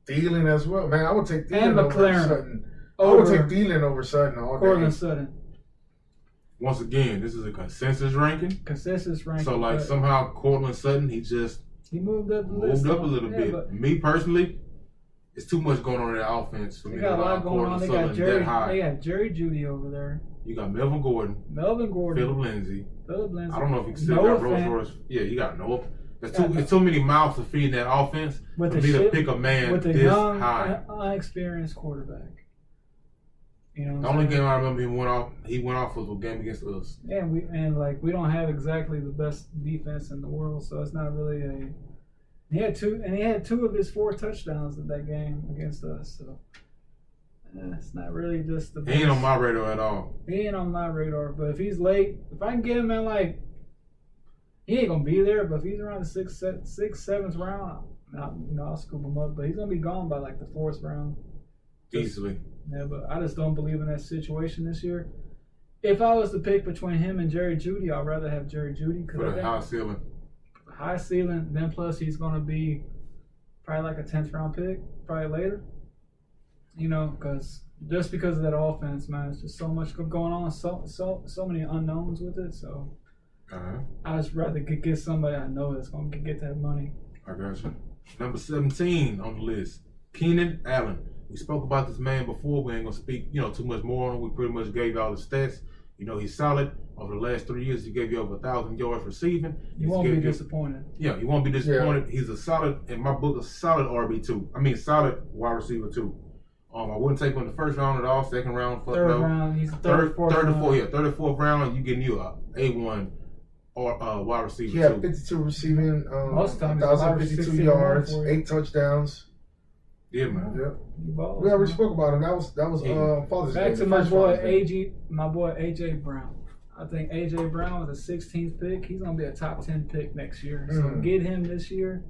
Thielen as well, man. I would take Thielen and over McLaren. Sutton. I would take Thielen over Sutton all day. Cortland Sutton. Once again, this is a consensus ranking. So like somehow Cortland Sutton, he moved up a little bit. Me personally. It's too much going on in that offense for me. They got a lot going on. They got Jerry Jeudy over there. You got Melvin Gordon. Philip Lindsey. I don't know if he still got Rolls Royce. Yeah, you got Noah. It's too many mouths to feed in that offense for me to pick a man with a this young, high. unexperienced quarterback. You know, the only game I remember he went off was a game against us. Yeah, we don't have exactly the best defense in the world, so it's not really a. He had two of his 4 touchdowns in that game against us. So it's not really just the. He ain't on my radar at all. He ain't on my radar, but if he's late, if I can get him in like, he ain't gonna be there. But if he's around the 6th, 7th round, I'll scoop him up. But he's gonna be gone by like the 4th round. Easily. Yeah, but I just don't believe in that situation this year. If I was to pick between him and Jerry Jeudy, I'd rather have Jerry Jeudy For the high ceiling. High ceiling. Then plus he's going to be probably like a 10th round pick, probably later. You know, because of that offense, man, it's just so much going on, so many unknowns with it. So I just rather get somebody I know that's going to get that money. I got you. Number 17 on the list, Keenan Allen. We spoke about this man before. We ain't gonna speak, too much more on him. We pretty much gave you all the stats. He's solid. Over the last 3 years, he gave you over 1,000 yards receiving. You won't be disappointed. Yeah, you won't be disappointed. Yeah. He's a solid, in my book, a solid RB2. I mean, solid wide receiver 2. I wouldn't take him in the first round at all. Second round, third round. He's third or fourth round. You getting you a A1 or wide receiver. Yeah, 52 receiving, 1,052 yards, 8 touchdowns. Yeah, man. Yeah. We already spoke about him. That was Father's Day. Back to my boy AJ Brown. I think AJ Brown was a 16th pick. He's gonna be a top 10 pick next year. So get him this year.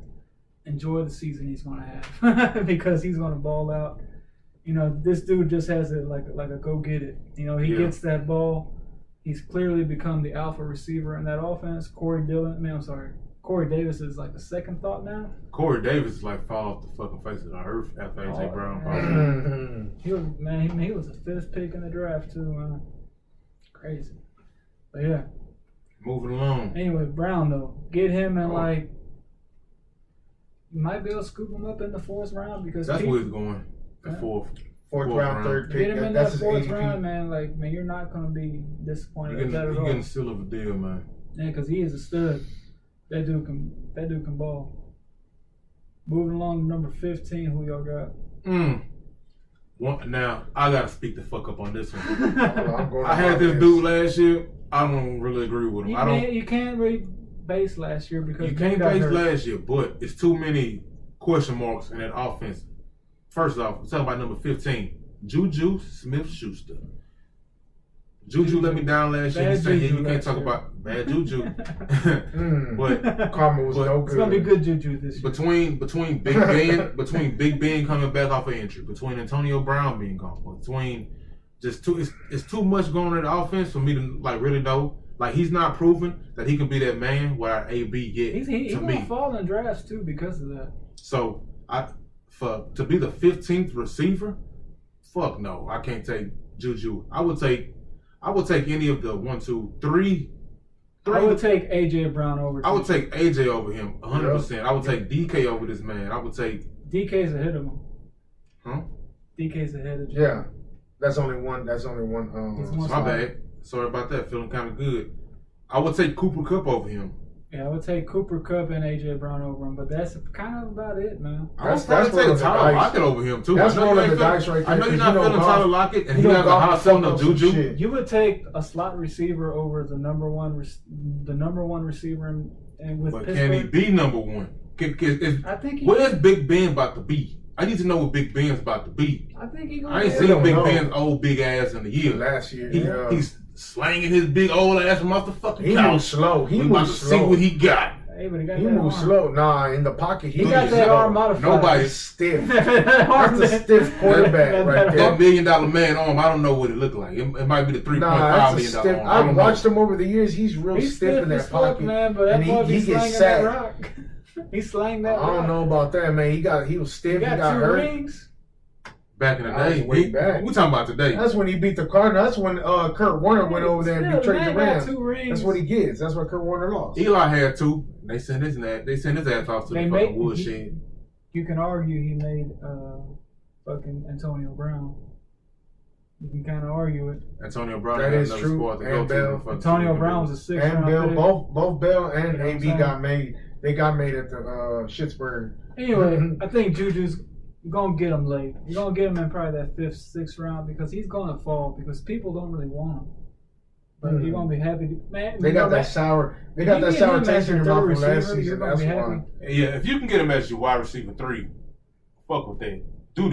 Enjoy the season he's gonna have because he's gonna ball out. This dude just has it like a go get it. He gets that ball. He's clearly become the alpha receiver in that offense. Corey Davis is like the second thought now. Corey Davis is like fall off the fucking face of the earth after AJ Brown. He was the 5th pick in the draft too, man. Crazy. But yeah. Moving along. Anyway, Brown though, get him in you might be able to scoop him up in the 4th round because that's where he's going. The fourth round, 3rd pick. Get him in that 4th round, man. Man, you're not gonna be disappointed with that at all. You're getting still of a deal, man. Yeah, because he is a stud. That dude can ball. Moving along to number 15, who y'all got? Now, I got to speak the fuck up on this one. I had this dude last year. I don't really agree with him. You can't really base last year because you can't base last year, but it's too many question marks in that offense. First off, we're talking about number 15, Juju Smith-Schuster. Juju let me down last year. He's saying, you can't talk about bad Juju. But karma was no good. It's gonna be good Juju this year. Between Big Ben coming back off an injury, between Antonio Brown being gone, between just it's too much going on in the offense for me to really know. He's not proven that he can be that man where AB yet. He's gonna fall in drafts too because of that. So to be the 15th receiver, fuck no, I can't take Juju. I would take any of the 1, 2, 3. I would take AJ Brown over. I would take AJ over him 100%. I would take DK over this man. I would take DK's ahead of him. Huh? DK's ahead of him. Yeah, that's only one. My bad. Sorry about that. Feeling kind of good. I would take Cooper Kupp over him. Yeah, I would take Cooper Kupp and AJ Brown over him, but that's kind of about it, man. I would probably take Tyler Lockett over him too. That's one of the dice right there. I know you're not feeling Tyler Lockett, and he has a hot son of Juju. You would take a slot receiver over the number one receiver, and with but Pittsburgh. Can he be number one? I think. What is Big Ben about to be? I need to know what Big Ben's about to be. I think he's. I ain't seen Big Ben's old big ass in the year. Last year, he's slanging his big old ass from off the fucking couch. He moves slow. He moves slow. See what he got. Hey, but he moves slow. Nah, in the pocket, he got that arm modified. Nobody's stiff. That's a stiff quarterback right there. That $1 million man arm, I don't know what it looked like. It might be the $3.5 million arm. I've watched him over the years. He's real stiff in that pocket. Man, but that boy be slanging that rock. He slanged that rock. I don't know about that, man. He was stiff. He got 2 hurt. Rings. Back in the day. Way back. We're talking about today. That's when he beat the Cardinals. That's when Kurt Warner went over there and betrayed the Rams. 2 rings. That's what he gets. That's what Kurt Warner lost. Eli had 2. They sent his ass off to the fucking woodshed. You can argue he made fucking Antonio Brown. You can kind of argue it. Antonio Brown that is true. And Bell. Antonio Brown was a 6th and round Bell, pick. both Bell and AB got made. They got made at the Schittsburg. Anyway, I think Juju's You're gonna get him late. You're gonna get him in probably that 5th, 6th round because he's gonna fall because people don't really want him. But you're gonna be happy. Man, they got that sour. They got that sour taste in your mouth from last season. That's why. Yeah, if you can get him as your wide receiver 3, fuck with that. Do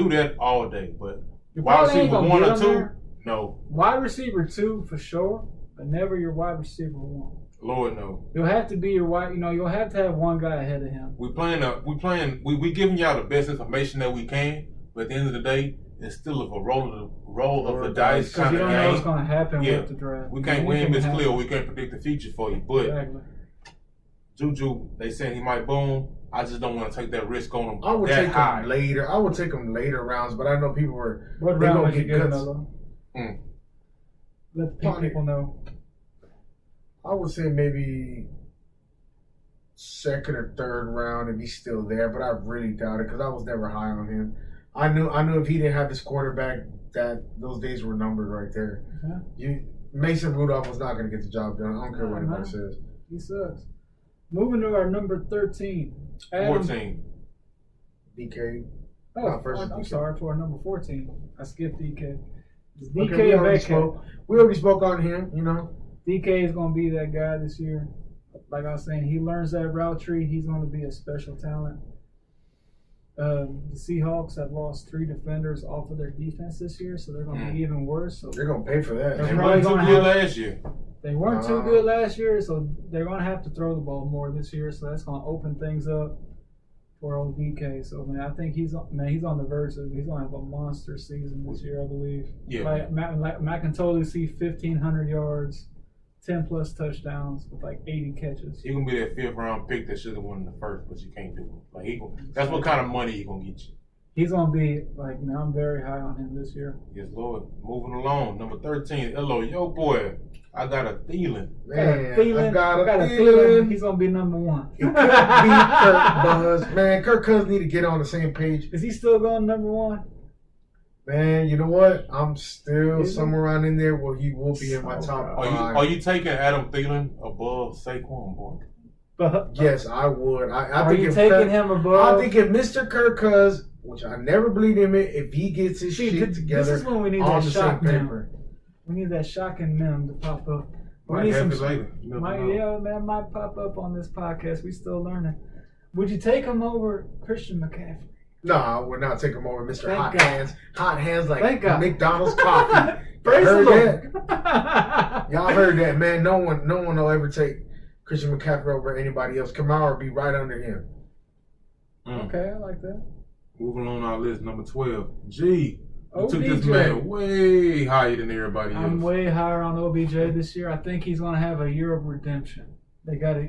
that all day. But wide receiver 1 or 2, no. Wide receiver 2 for sure, but never your wide receiver 1. Lord no. You'll have to be your wide. You'll have to have one guy ahead of him. We giving y'all the best information that we can, but at the end of the day, it's still a roll of the dice kind of game. Because you don't know what's going to happen with the draft. We can't win Miss Cleo. We can't predict the future for you. But exactly. Juju, they saying he might boom. I just don't want to take that risk on him. I would take him later. I would take him later rounds, but I know people were. What round would you get him? Let people know. I would say maybe 2nd or 3rd round if he's still there, but I really doubt it because I was never high on him. I knew if he didn't have his quarterback, that those days were numbered right there. Mason Rudolph was not going to get the job done. I don't care what anybody says. He sucks. Moving to our number 13. 14. DK. Oh, I'm sorry, for our number 14. I skipped DK. DK we already spoke on him, DK is going to be that guy this year. Like I was saying, he learns that route tree. He's going to be a special talent. The Seahawks have lost 3 defenders off of their defense this year, so they're going to be even worse. So they're going to pay for that. They weren't too good last year. They weren't too good last year, so they're going to have to throw the ball more this year. So that's going to open things up for old DK. So man, I think he's on the verge of he's going to have a monster season this year, I believe. Yeah. Like Mack can totally see 1,500 yards. 10+ touchdowns with like 80 catches. He gonna be that 5th round pick that should have won in the 1st, but you can't do it. Like that's what kind of money he gonna get you. He's gonna be like, man, I'm very high on him this year. Yes, Lord. Moving along, number 13. Hello, yo boy. I got a feeling. Man, I got a feeling. He's gonna be number 1. He could be Kirk Buzz. Man, Kirk Cousins need to get on the same page. Is he still going number 1? Man, you know what? I'm still somewhere around in there where he will be in my top 5. Are you taking Adam Thielen above Saquon, boy? Yes, I would. Are you taking him above? I think if Mr. Kirk Cousins, which I never believed him in, if he gets his shit together, this is when we need on that the shock same meme. paper. We need that shocking meme to pop up. Might happen later. Might pop up on this podcast. We still learning. Would you take him over Christian McCaffrey? No, I would not take him over Mr. Hot Hands. Hot Hands like McDonald's coffee. Praise the Lord. Y'all heard that, man. No one will ever take Christian McCaffrey over anybody else. Kamara will be right under him. Okay, I like that. Moving on our list, number 12. G. You took OBJ. this man way higher than everybody else. I'm way higher on OBJ this year. I think he's going to have a year of redemption. They got a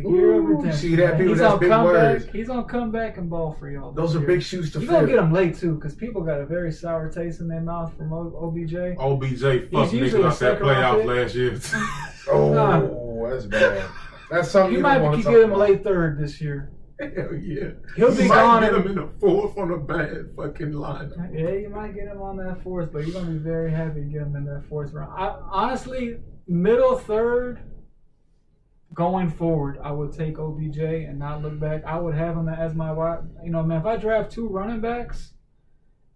year of redemption. See that, people? That's big words. He's going to come back and ball for y'all. Those are big shoes to fill. You're going to get him late, too, because people got a very sour taste in their mouth from OBJ. OBJ fucked niggas out that playoffs last year. That's bad. That's something you might get him a late 3rd this year. Hell yeah. He'll be gone. Get him in the 4th on a bad fucking lineup. Yeah, you might get him on that 4th, but you're going to be very happy to get him in that 4th round. Honestly, middle 3rd, going forward, I would take OBJ and not look back. I would have him as my wide. Man, if I draft 2 running backs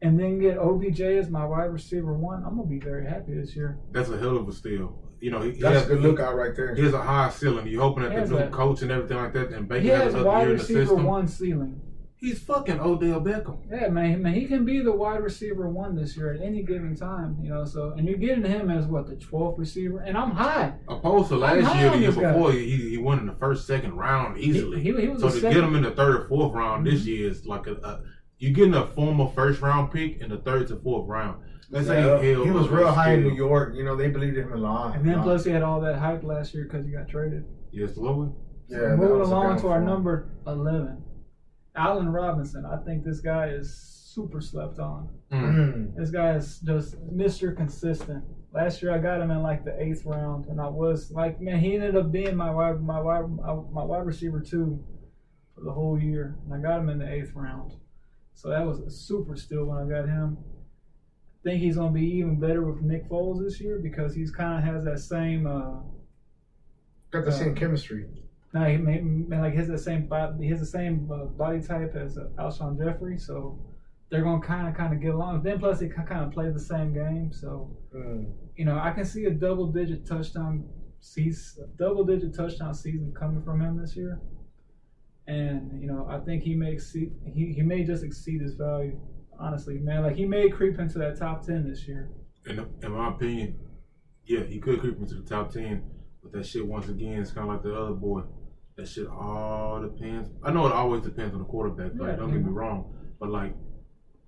and then get OBJ as my wide receiver 1, I'm going to be very happy this year. That's a hell of a steal. That's a good lookout right there. He has a high ceiling. You're hoping that the new coach and everything like that, and Baker has another wide year in the receiver system. 1 ceiling. He's fucking Odell Beckham. Yeah, man, he can be the wide receiver 1 this year at any given time. So, and you're getting him as the 12th receiver, and I'm high. Opposed to last year, the year before, he won in the 1st, 2nd round easily. He was so to get him in the 3rd or 4th round this year is like you're getting a former 1st round pick in the 3rd to 4th round. He was real high in New York. They believed in him a lot. And then plus he had all that hype last year because he got traded. Yes, Lord. Yeah, moving along to our number 11. Allen Robinson. I think this guy is super slept on. This guy is just Mr. Consistent. Last year I got him in like the 8th round, and I was like, man, he ended up being my wide receiver 2 for the whole year, and I got him in the 8th round. So that was a super steal when I got him. I think he's going to be even better with Nick Foles this year because he's kind of has that same got the same chemistry. Now he has the same body type as Alshon Jeffrey, so they're gonna kind of get along. Then plus they kind of play the same game, so I can see a double-digit touchdown season coming from him this year, and I think he may just exceed his value. Honestly, man, like he may creep into that top 10 this year. In my opinion, yeah, he could creep into the top 10, but that shit once again is kind of like the other boy. That shit all depends. I know it always depends on the quarterback, right? Don't get me wrong, but like,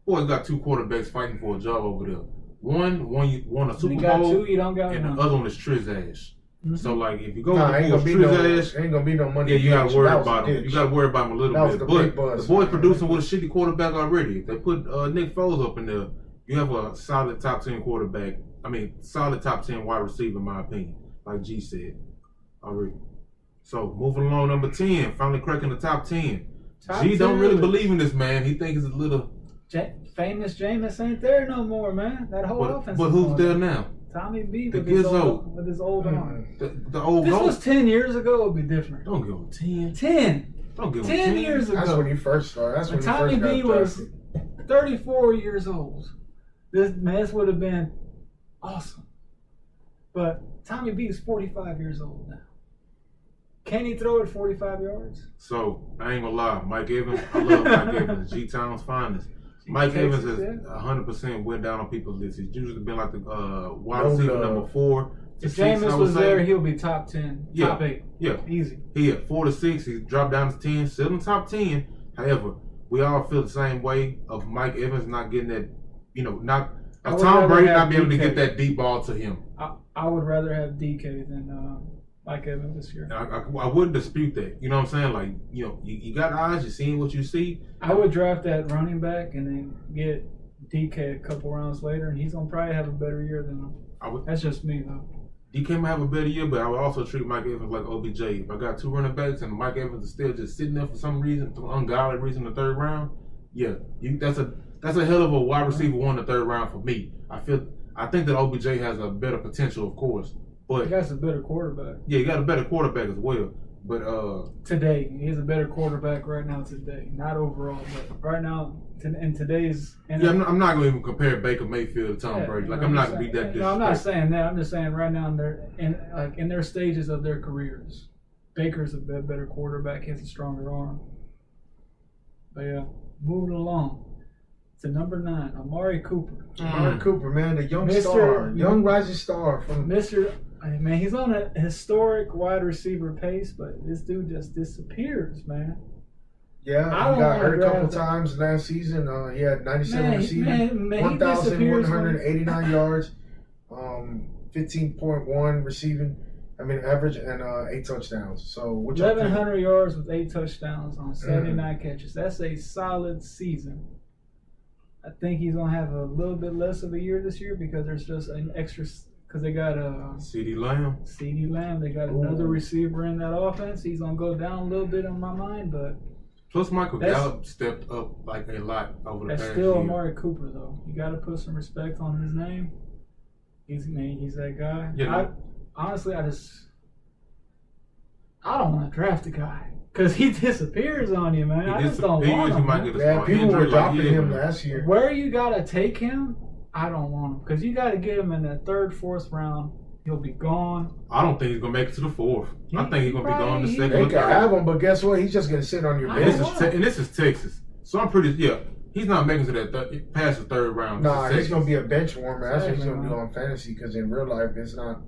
boy, got 2 quarterbacks fighting for a job over there. One you won a Super Bowl, 2, you don't got and one. The other one is Triz Ash. Mm-hmm. So like, if you go ain't with Triz Ash, ain't gonna be no money. yeah, you gotta worry about him. ditch. You gotta worry about him a little bit. But the boy's producing with a shitty quarterback already. If they put Nick Foles up in there, you have a solid top 10 quarterback. I mean, solid top 10 wide receiver, in my opinion. Like G said already. So moving along, number 10, finally cracking the top 10. G don't really believe in this man. He thinks it's a little. Famous Jameis ain't there no more, man. That whole offense. But who's there now? Tommy B with his old arm. The old. This was 10 years ago. It'd be different. Don't give him 10. 10. Don't give him 10 years ago. That's when he first started. That's when Tommy B was drafted. 34 years old. This would have been awesome. But Tommy B is 45 years old now. Can he throw it 45 yards? So, I ain't gonna lie. Mike Evans, I love Mike Evans. G-Town's finest. Mike Evans has 100% went down on people's list. He's usually been like the wide receiver number 4. If Jameis was there, he'll be top 10, top 8. Yeah. Easy. He at 4 to 6. He's dropped down to 10, still in the top 10. However, we all feel the same way of Mike Evans not getting that, Tom Brady not being able to get that deep ball to him. I would rather have DK than Mike Evans this year. I wouldn't dispute that. You know what I'm saying? Like, you got eyes, you're seeing what you see. I would draft that running back and then get DK a couple rounds later, and he's going to probably have a better year than him. That's just me, though. DK might have a better year, but I would also treat Mike Evans like OBJ. If I got 2 running backs and Mike Evans is still just sitting there for some reason, for ungodly reason, in the 3rd round, yeah, that's a hell of a wide receiver 1 in the 3rd round for me. I think that OBJ has a better potential, of course, but he got a better quarterback. Yeah, he got a better quarterback as well. But today, he has a better quarterback right now. Today, not overall, but right now in today's. Yeah, I'm not going to even compare Baker Mayfield to Tom Brady. Like, I'm not going to be that disrespectful. No, I'm not saying that. I'm just saying right now in their stages of their careers, Baker's a better quarterback. He has a stronger arm. But yeah, moving along to number 9, Amari Cooper. Amari Cooper, man, the young rising star from Mr. Man, he's on a historic wide receiver pace, but this dude just disappears, man. Yeah, he got hurt a couple times last season. He had 97 receiving, 1,189 yards, 15.1 receiving. Average, and 8 touchdowns. So 1,100 yards with 8 touchdowns on 79 catches. That's a solid season. I think he's gonna have a little bit less of a year this year because there's just an extra. Because they got CeeDee Lamb. They got another receiver in that offense. He's gonna go down a little bit on my mind, but plus Michael Gallup stepped up like a lot over the past year. That's still Amari Cooper though. You got to put some respect on his name. He's that guy. Yeah. Honestly, I don't want to draft the guy because he disappears on you, man. I just don't want him. People were dropping him last year. Where you gotta take him, I don't want him because you got to get him in the 3rd, 4th round. He'll be gone. I don't think he's gonna make it to the 4th. I think he's gonna be gone in the 2nd. They can have him, but guess what? He's just gonna sit on your bench. And this is Texas, so I'm pretty he's not making it to that past the 3rd round. Nah, he's gonna be a bench warmer. That's what he's gonna do on fantasy because in real life it's not.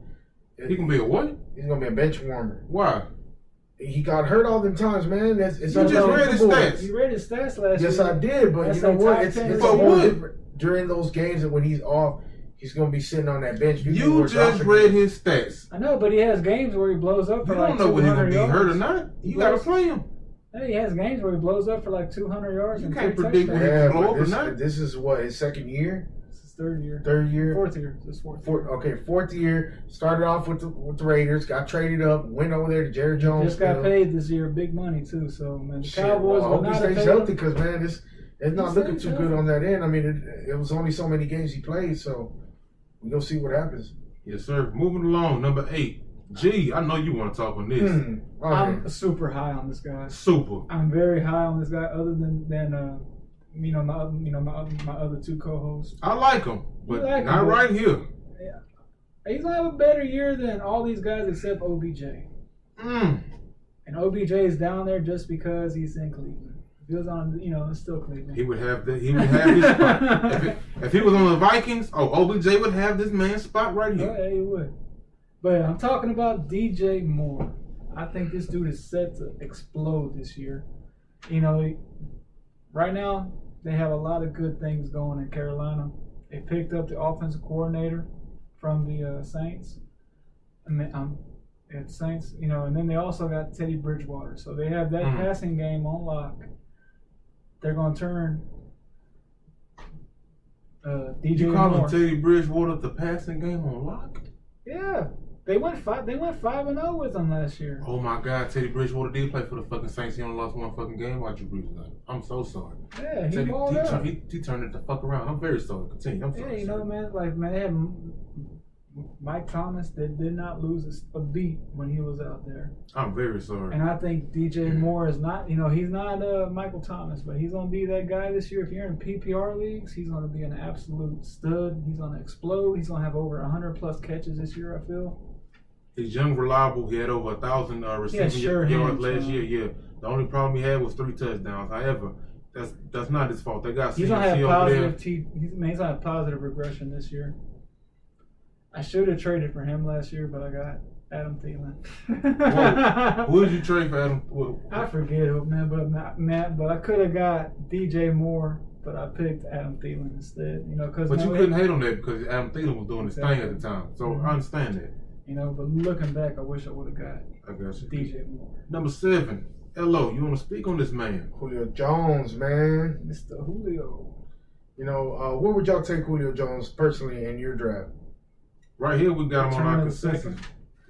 He can be a what? He's gonna be a bench warmer. Why? He got hurt all them times, man. You just read his stats. You read his stats last year. Yes, I did, but you know what? It's more different. During those games and when he's off, he's gonna be sitting on that bench. You just read his stats. I know, but he has games where he blows up for like 200 yards. You don't know whether he's gonna be hurt or not. You gotta play him. Hey, he has games where he blows up for like 200 yards. You can't predict when he's blow up or not. This is what, his 2nd year? His 3rd year. 3rd year? 4th year. This 4th year. Okay, 4th year. Started off with the Raiders. Got traded up. Went over there to Jerry Jones. Just got paid this year, big money too. So man, the Cowboys will not have paid healthy because man, it's not looking too good on that end. It was only so many games he played, so we're gonna see what happens. Yes, sir. Moving along, number 8, Gee, I know you want to talk on this. I'm super high on this guy. Super. I'm very high on this guy. Other than my other two co-hosts. I like him, but like not him, right here. Yeah. He's gonna have a better year than all these guys except OBJ. And OBJ is down there just because he's in Cleveland. If he was on, it's still Cleveland. He would have his spot. If he was on the Vikings, OBJ would have this man's spot right here. Yeah, he would. But I'm talking about DJ Moore. I think this dude is set to explode this year. Right now they have a lot of good things going in Carolina. They picked up the offensive coordinator from the Saints. Saints, and then they also got Teddy Bridgewater. So they have that passing game on lock. They're going to turn DJ You Moore. calling Teddy Bridgewater the passing game on lock? Yeah. They went 5-0 with them last year. Oh my God, Teddy Bridgewater did play for the fucking Saints. He only lost one fucking game. Why'd you breathe that? I'm so sorry. Yeah, he balled out. He turned it the fuck around. I'm very sorry. Continue. I'm sorry. Man, they had Mike Thomas that did not lose a beat when he was out there. I'm very sorry. And I think DJ Moore is not, he's not Michael Thomas, but he's going to be that guy this year. If you're in PPR leagues, he's going to be an absolute stud. He's going to explode. He's going to have over 100 plus catches this year, I feel. He's young, reliable. He had over 1,000 receiving yards last year. Yeah. The only problem he had was 3 touchdowns. However, that's not his fault. They got he's gonna have over there. he's gonna have positive regression this year. I should have traded for him last year, but I got Adam Thielen. Who did you trade for Adam? I forget who, man, but I could have got DJ Moore, but I picked Adam Thielen instead. But you couldn't hate on that because Adam Thielen was doing his thing at the time. So I understand that. But looking back, I wish I would have got DJ Moore. Number 7, LO, you want to speak on this man? Julio Jones, man. Mr. Julio. Where would y'all take Julio Jones personally in your draft? Right here, we got him on our consensus.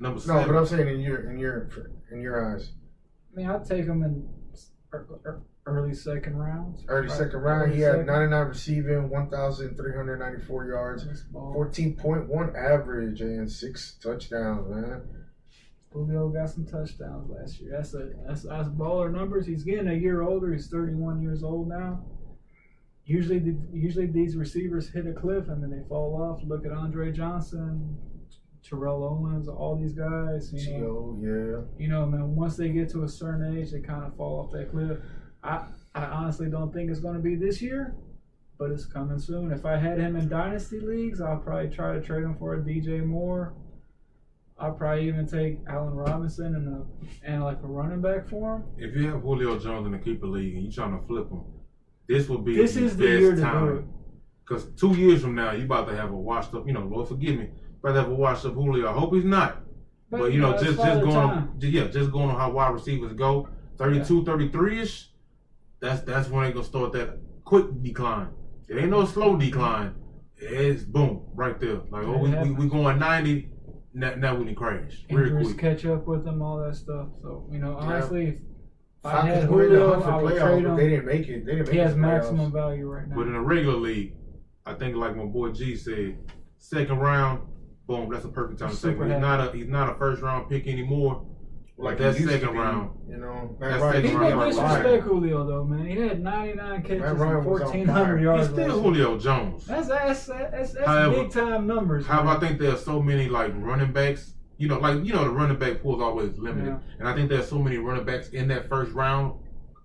Number 7. No, but I'm saying in your eyes. I mean, I'd take him in early second round. Second round. He had 99 receiving, 1,394 yards, 14.1 average, and 6 touchdowns, man. Julio got some touchdowns last year. That's baller numbers. He's getting a year older. He's 31 years old now. Usually these receivers hit a cliff and then they fall off. Look at Andre Johnson, Terrell Owens, all these guys. Man, once they get to a certain age, they kind of fall off that cliff. I honestly don't think it's going to be this year, but it's coming soon. If I had him in dynasty leagues, I'll probably try to trade him for a DJ Moore. I'll probably even take Allen Robinson and a running back for him. If you have Julio Jones in the keeper league and you're trying to flip him, this is the year to best time. do it. Because 2 years from now, you about to have a washed up, Lord forgive me, about to have a washed up Julio. I hope he's not. But just going on how wide receivers go, 32, 33-ish, that's when they're gonna start that quick decline. It ain't no slow decline. It's boom right there. Like we going 90. Now we can crash. Injuries catch up with them, all that stuff. So honestly, if I had Julio, I would trade him. They didn't make it. He has maximum value right now. But in a regular league, I think like my boy G said, second round, boom, that's a perfect time to take him. He's not a first round pick anymore. Like that second round. People disrespect Julio though, man. He had 99 catches and 1,400 yards. He's still Julio Jones. That's big time numbers. I think there are so many running backs. The running back pool is always limited, and I think there's so many running backs in that first round.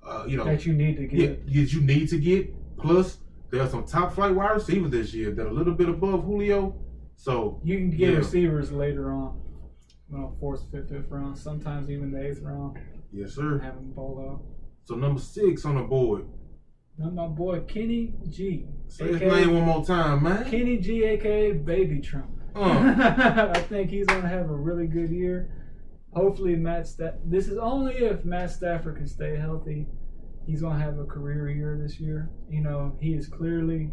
That you need to get. You need to get. Plus, there are some top flight wide receivers this year that are a little bit above Julio. So you can get receivers later on. 4th, 5th round, sometimes even the 8th round. Yes, sir. Have him ball out. So number 6 on the board. My boy Kenny G. Say his name one more time, man. Kenny G, aka Baby Trump. I think he's gonna have a really good year. Hopefully, this is only if Matt Stafford can stay healthy. He's gonna have a career year this year. He is clearly.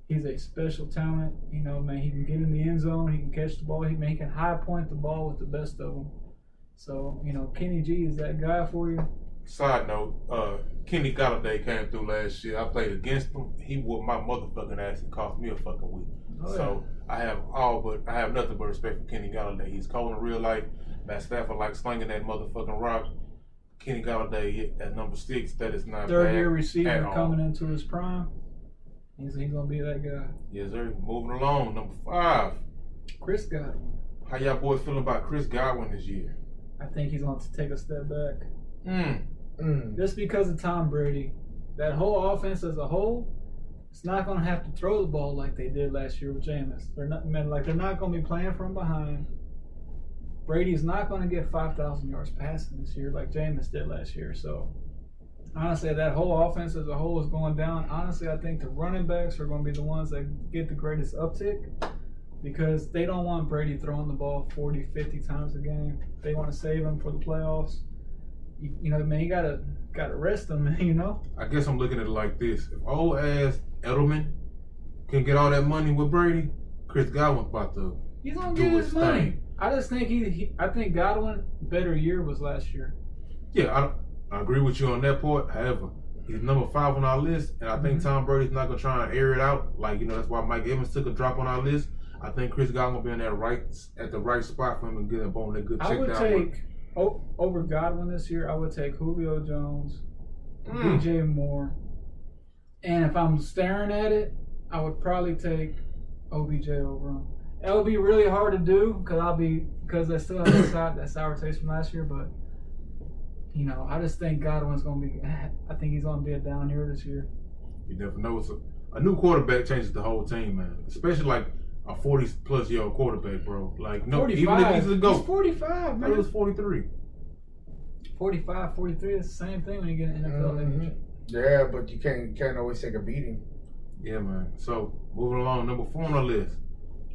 He's a special talent. Man, he can get in the end zone. He can catch the ball. He can high point the ball with the best of them. So, Kenny G is that guy for you. Side note, Kenny Galladay came through last year. I played against him. He whooped my motherfucking ass and cost me a fucking week. So I have nothing but respect for Kenny Galladay. He's cold in real life. Matt Stafford like slinging that motherfucking rock. Kenny Galladay at number 6. That is not third bad year receiver at all. coming into his prime. He's gonna be that guy. Yes, sir. Moving along, number 5. Chris Godwin. How y'all boys feeling about Chris Godwin this year? I think he's going to take a step back. Mm. Just because of Tom Brady. That whole offense as a whole, it's not going to have to throw the ball like they did last year with Jameis. They're not going to be playing from behind. Brady's not going to get 5,000 yards passing this year like Jameis did last year. So, honestly, that whole offense as a whole is going down. Honestly, I think the running backs are going to be the ones that get the greatest uptick because they don't want Brady throwing the ball 40, 50 times a game. They want to save him for the playoffs. You know, man, you gotta rest him, man, you know? I guess I'm looking at it like this. If old ass Edelman can get all that money with Brady, Chris Godwin's about to He's going to do get his his money. thing. I just think I think Godwin better year was last year. Yeah, I agree with you on that part. However, he's number 5 on our list, and I think Tom Brady's not gonna try and air it out. Like, you know, that's why Mike Evans took a drop on our list. I think Chris Godwin will be in at the right spot for him to get up on that good check I would down. take over Godwin this year. I would take Julio Jones, DJ Moore, and if I'm staring at it, I would probably take OBJ over him. It would be really hard to do because they still have that sour taste from last year. But you know, I just think Godwin's gonna be. I think he's gonna be a down year this year. You never know. A new quarterback changes the whole team, man. Especially like a 40-plus-year-old quarterback, bro. Like, no, 45. even if he's a GOAT. He's 45, man. He was 43. 45, 43, it's the same thing when you get an NFL age. Yeah, but you can't always take a beating. Yeah, man. So, moving along, number 4 on the list,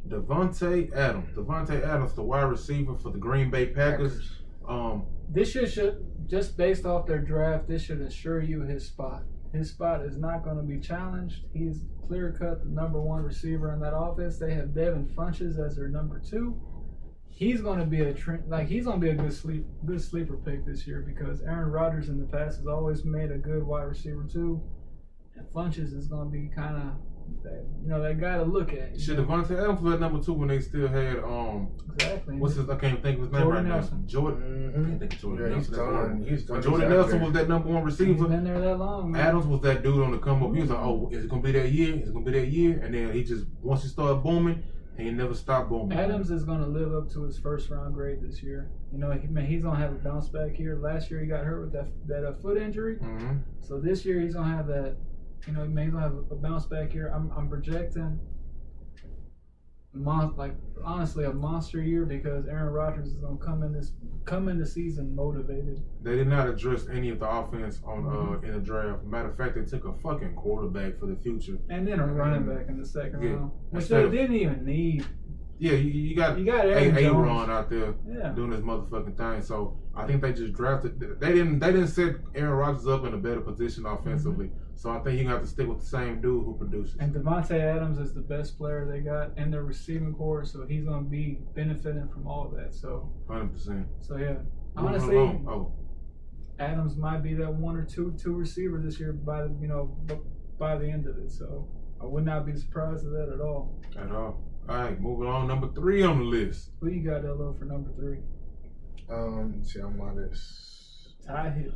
Devontae Adams. Devontae Adams, the wide receiver for the Green Bay Packers. This should just based off their draft, this should assure you his spot. His spot is not going to be challenged. He's clear-cut the number 1 receiver in that offense. They have Devin Funchess as their number 2. He's going to be a good sleeper pick this year because Aaron Rodgers in the past has always made a good wide receiver too, and Funchess is going to be kind of that guy to look at. Should Devontae Adams was at number 2 when they still had exactly. what's his? I can't think of his name Jordan right Nelson. now. Jordan. I can't think of Jordan Nelson. He's done. Jordan Nelson was that number 1 He's receiver. been there that long, man. Adams was that dude on the come up. He was like, "Oh, is it gonna be that year? Is it gonna be that year?" And then he just once he started booming, he never stopped booming. Adams is going to live up to his first round grade this year. You know, he's going to have a bounce back year. Last year he got hurt with that foot injury. Mm-hmm. So this year he's going to have that. You know, he's going to have a bounce back year. I'm projecting, honestly, a monster year because Aaron Rodgers is going to come in the season motivated. They did not address any of the offense on in the draft. Matter of fact, they took a fucking quarterback for the future. And then a running back in the second round, which Instead they of- didn't even need. Yeah, you got Aaron Jones. Ron out there doing his motherfucking thing. So I think they just drafted. They didn't set Aaron Rodgers up in a better position offensively. So I think you have to stick with the same dude who produces. And Devontae Adams is the best player they got in their receiving core, so he's going to be benefiting from all of that. So 100%. So yeah, Moving honestly, along. Adams might be that 1 or 2 receiver this year by the end of it. So I would not be surprised at that at all. At all. All right, moving on. Number 3 on the list. Who you got, LO, for number 3? Let's see on my list. Ty Hill.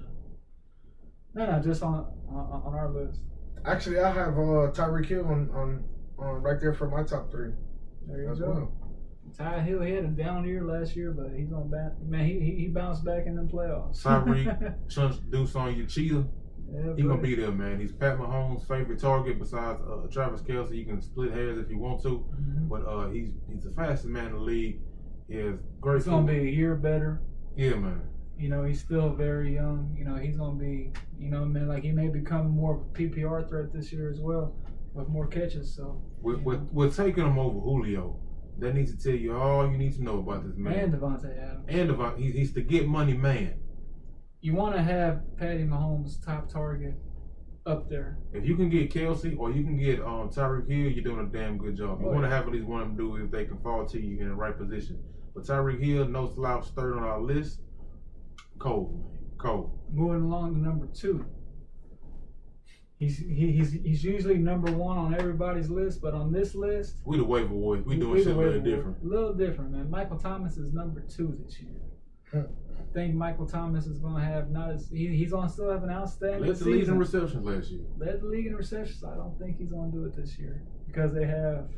No, just on our list. Actually, I have Tyreek Hill on right there for my top 3. There you as go. well. Ty Hill, he had a down year last year, but he's on back. Man, he bounced back in the playoffs. Tyreek, Chunks Deuce on your cheetah. Yeah, He gonna be there, man. He's Pat Mahomes' favorite target besides Travis Kelce. You can split hairs if you want to, but he's the fastest man in the league. He has great. He's gonna be a year better. Yeah, man. You know, he's still very young. You know, he's gonna be. You know, man, like he may become more of a PPR threat this year as well, with more catches. So we're taking him over Julio. That needs to tell you all you need to know about this man. And Devontae Adams. And he's the get money man. You want to have Patty Mahomes' top target up there. If you can get Kelce or you can get Tyreek Hill, you're doing a damn good job. You want to have at least one of them do if they can fall to you in the right position. But Tyreek Hill, no slouch, 3rd on our list. Cold, man. Cold. Moving along to number 2. He's usually number one on everybody's list, but on this list, we the waiver warriors. We doing shit a little different. A little different, man. Michael Thomas is number 2 this year. I think Michael Thomas is going to have he's going to still have an outstanding season. Led the league in receptions last year. Led the league in receptions. I don't think he's going to do it this year because they have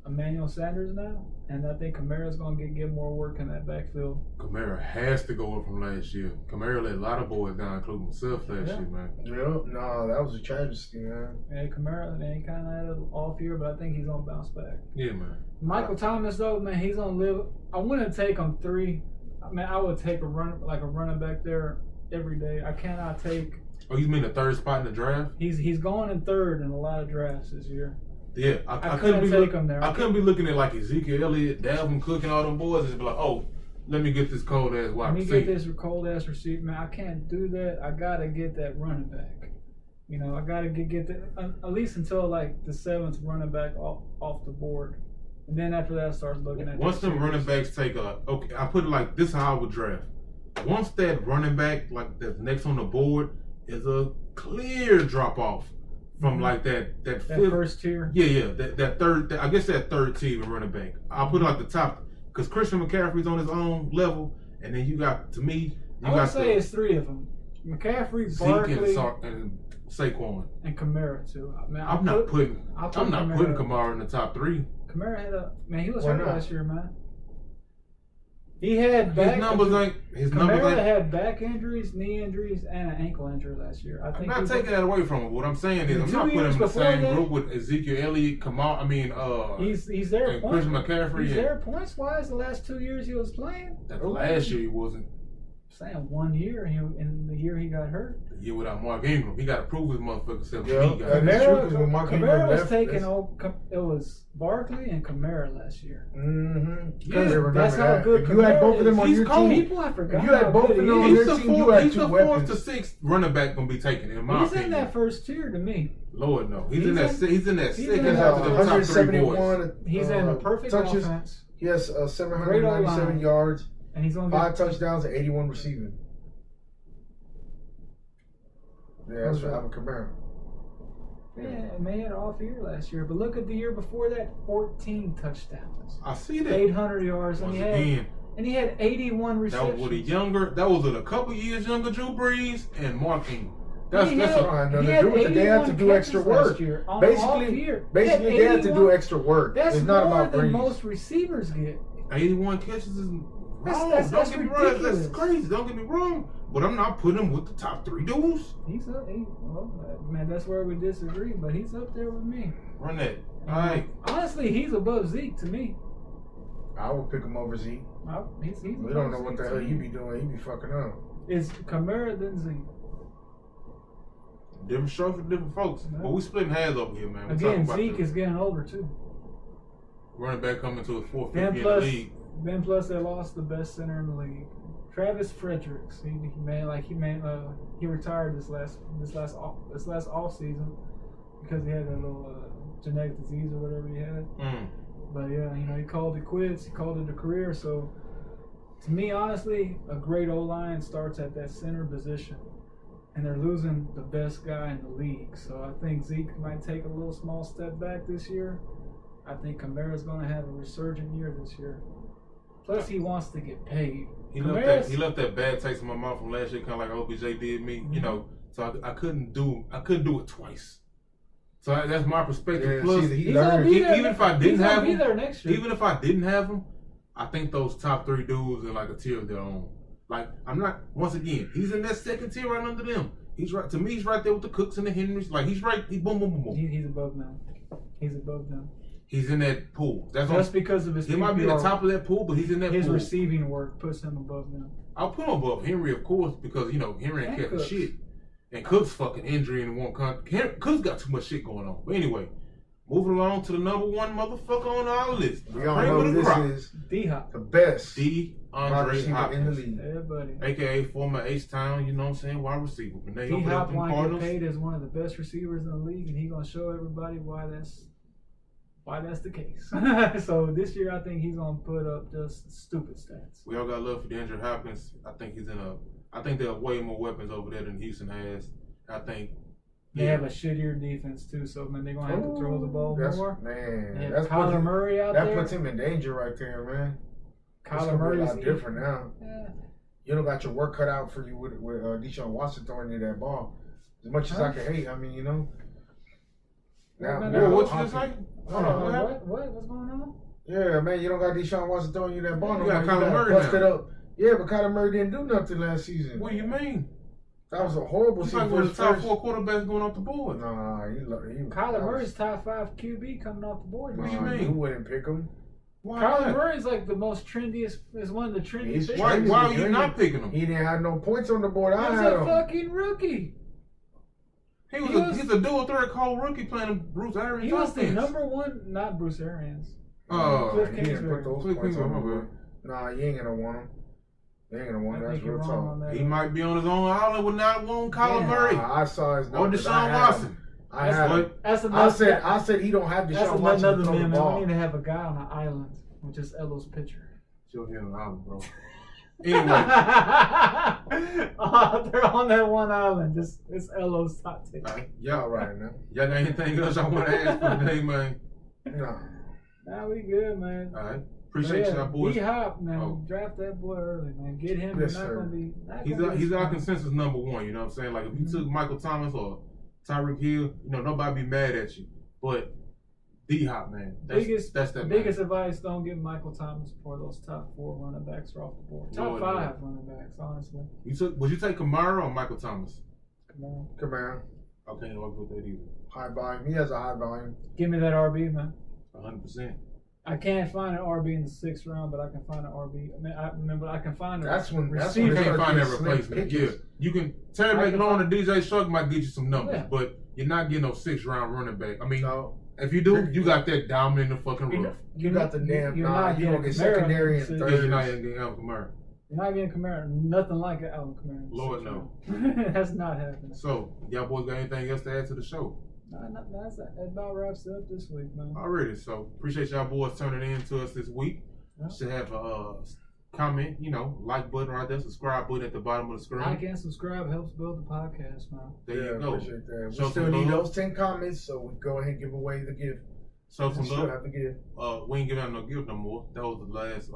Emmanuel Sanders now, and I think Kamara's going to get more work in that backfield. Kamara has to go up from last year. Kamara let a lot of boys down, including myself last year, man. Yeah, no, that was a tragedy, man. Yeah, Kamara, man, he kind of had an off year, but I think he's going to bounce back. Yeah, man. Michael Thomas, though, man, he's going to live. I wouldn't take him 3. I mean, I would take a running back there every day. I cannot take. Oh, you mean the 3rd spot in the draft? He's going in 3rd in a lot of drafts this year. Yeah, I couldn't take him there. I couldn't be looking at like Ezekiel Elliott, Dalvin Cook, and all them boys and be like, oh, let me get this cold ass wide receiver. Let me get this cold ass receiver, man. I can't do that. I gotta get that running back. You know, I gotta get that at least until like the 7th running back off the board, and then after that, I start looking at. Once them running backs take okay, I put it like this: how I would draft. Once that running back like that's next on the board is a clear drop off. From like that first tier. Yeah, that third. I guess that 3rd tier of running back. I'll put it like the top because Christian McCaffrey's on his own level, and then you got I would say it's 3 of them: McCaffrey, Barkley, and Saquon, and Kamara too. I mean, I'm not putting Kamara in the top 3. Kamara had he was hurt last year, man. He had back. Kamara had back injuries, knee injuries, and an ankle injury last year. I'm not taking that away from him. What I'm saying is, I'm not putting him in the same group with Ezekiel Elliott, Kamara. I mean, he's there at points. Christian McCaffrey. He's there points wise. The last 2 years he was playing. Last year he wasn't. I'm saying 1 year, in the year he got hurt. The year without Mark Ingram, he got to prove his motherfucker self. Kamara was taking it was Barkley and Kamara last year. Mm-hmm. Yeah, that's how good Kamara is. You had both of them on your team. People have forgotten. You had both of them on your team. You had 2 weapons. He's the 4th to 6th running back gonna be taken in my opinion. He's in that first tier to me. Lord no, he's in that second half of the top 3 boys. He's in a perfect touches. Offense. He has 797 yards, and he's on 5 touchdowns, and 81 receiving. Yeah, that's for Alvin Kamara. Yeah, man, he had an off year last year, but look at the year before that: 14 touchdowns. I see that. 800 yards, and he had 81 receptions. That was with a couple years younger Drew Brees and Mark Ingram. That's nothing to do with it. They had to do extra work. Basically, they had to do extra work. It's not about Brees. That's more than most receivers get. 81 catches is wrong. That's ridiculous. That's crazy. Don't get me wrong. But I'm not putting him with the top 3 dudes. He's up. Man, that's where we disagree. But he's up there with me. Run that. All right. Honestly, he's above Zeke to me. I would pick him over Zeke. We don't know what the hell you be doing. You be fucking up. It's Kamara then Zeke. Different strokes for different folks. No. But we splitting hairs over here, man. Again, Zeke is getting older too. Running back coming to his 4th, 5th year in the league. Then plus they lost the best center in the league. Travis Fredericks, he retired this last off season because he had a little genetic disease or whatever he had. But yeah, he called it quits. He called it a career. So to me, honestly, a great O-line starts at that center position, and they're losing the best guy in the league. So I think Zeke might take a little small step back this year. I think Kamara's going to have a resurgent year this year. Plus, he wants to get paid. He left that bad taste in my mouth from last year, kind of like OBJ did me. Mm-hmm. So I couldn't do it twice. So that's my perspective. Yeah, plus, even if I didn't have him, next year. Even if I didn't have him, I think those top 3 dudes are like a tier of their own. Like I'm not. Once again, he's in that 2nd tier right under them. He's right to me. He's right there with the Cooks and the Henrys. Like he's right. He's boom, boom, boom, boom. He's above them. He's above them. He's in that pool. That's because of his. He might be at the top of that pool, but he's in that pool. His pool. Receiving work puts him above them. I'll put him above Henry, of course, because Henry ain't catching shit, and Cook's fucking injury in one country. Cook's got too much shit going on. But anyway, moving along to the number 1 motherfucker on our list. We all know this is D-Hop, the best DeAndre Hopkins, in the league. Everybody, aka former H-Town, you know what I'm saying, wide receiver. D-Hop want to get paid as one of the best receivers in the league, and he's gonna show everybody why that's the case. So this year, I think he's gonna put up just stupid stats. We all got love for DeAndre Hopkins. I think there are way more weapons over there than Houston has. I think. They have a shittier defense too, so man, they're gonna have to throw the ball more. Man, that's Kyler Murray out there. That puts him in danger right there, man. Kyler Murray's a lot different now. Yeah. You don't got your work cut out for you with Deshaun Watson throwing you that ball. As much as I can hate, I mean, you know. Now, what you just say? Hold on, what's going on? Yeah, man, you don't got Deshaun Watson throwing you that ball. You got Kyler Murray busted up. Yeah, but Kyler Murray didn't do nothing last season. What do you mean? That was a horrible season. He's like one of the top 4 quarterbacks going off the board. Nah, Kyler Murray's top 5 QB coming off the board. What do you mean? You wouldn't pick him. Why Kyler not? Murray's like the most trendiest, is one of the trendiest. Why are you not picking him? He didn't have no points on the board. He was a fucking rookie. He's a dual threat called rookie playing Bruce Arians. He was the number 1, not Bruce Arians. Cliff Kingsbury. Nah, you ain't gonna want him. You ain't gonna want him. That's real talk. He might be on his own island with not one Kyler Murray. I saw his numbers. Or Deshaun Watson. I said he don't have Deshaun Watson to throw the ball. We need to have a guy on an island with just Elo's picture. Still here on the island, bro. Anyway. They're on that one island. Just it's Elo's hot take. Y'all right now. Y'all got anything else I want to ask for today, man? No. Nah, we good, man. All right. Appreciate y'all boys. D-Hop, man. Draft that boy early, man. Get him. Yes, He's our consensus number 1, you know what I'm saying? Like, if you took Michael Thomas or Tyreek Hill, you know, nobody be mad at you. But D-Hop, man. That's that biggest advice, don't get Michael Thomas before those top 4 running backs are off the board. Top 5 running backs, honestly. Would you take Kamara or Michael Thomas? Kamara. I can't work with that either. High volume. He has a high volume. Give me that RB, man. 100%. I can't find an RB in the 6th round, but I can find an RB. I mean, I can find a receiver. You can't find that replacement. Yeah, you can. Terry McLaurin and DJ Shark might get you some numbers, but you're not getting no 6th round running back. I mean, if you do, you got that diamond in the fucking roof. You got the damn. You don't get secondary and third. You're not getting Alvin Kamara. You're not getting Kamara. Nothing like Alvin Kamara. Lord no. That's not happening. So, y'all boys got anything else to add to the show? That about wraps it up this week, man. Already, so appreciate y'all boys turning in to us this week. Yep. Should have a comment, you know, like button right there, subscribe button at the bottom of the screen. Like and subscribe helps build the podcast, man. There you go. Appreciate that. We still need those 10 comments, so we go ahead and give away the gift. So some love. Have to give. We ain't giving out no gift no more. That was the last,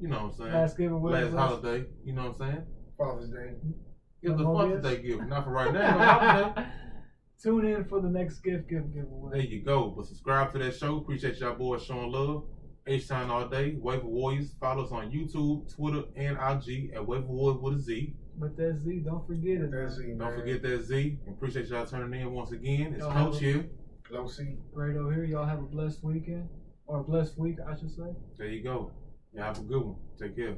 you know what I'm saying? Last giveaway. Last holiday, you know what I'm saying? Father's Day. Give the Father's Day gift, not for right now. Tune in for the next giveaway. There you go. But subscribe to that show. Appreciate y'all boys showing love. H-Time all day. Waiver Warriorz. Follow us on YouTube, Twitter, and IG at Waiver Warriorz with a Z. With that Z, don't forget it. Don't forget that Z. And appreciate y'all turning in once again. It's Coach here. Low-C. Grado here. Y'all have a blessed weekend. Or a blessed week, I should say. There you go. Y'all have a good one. Take care.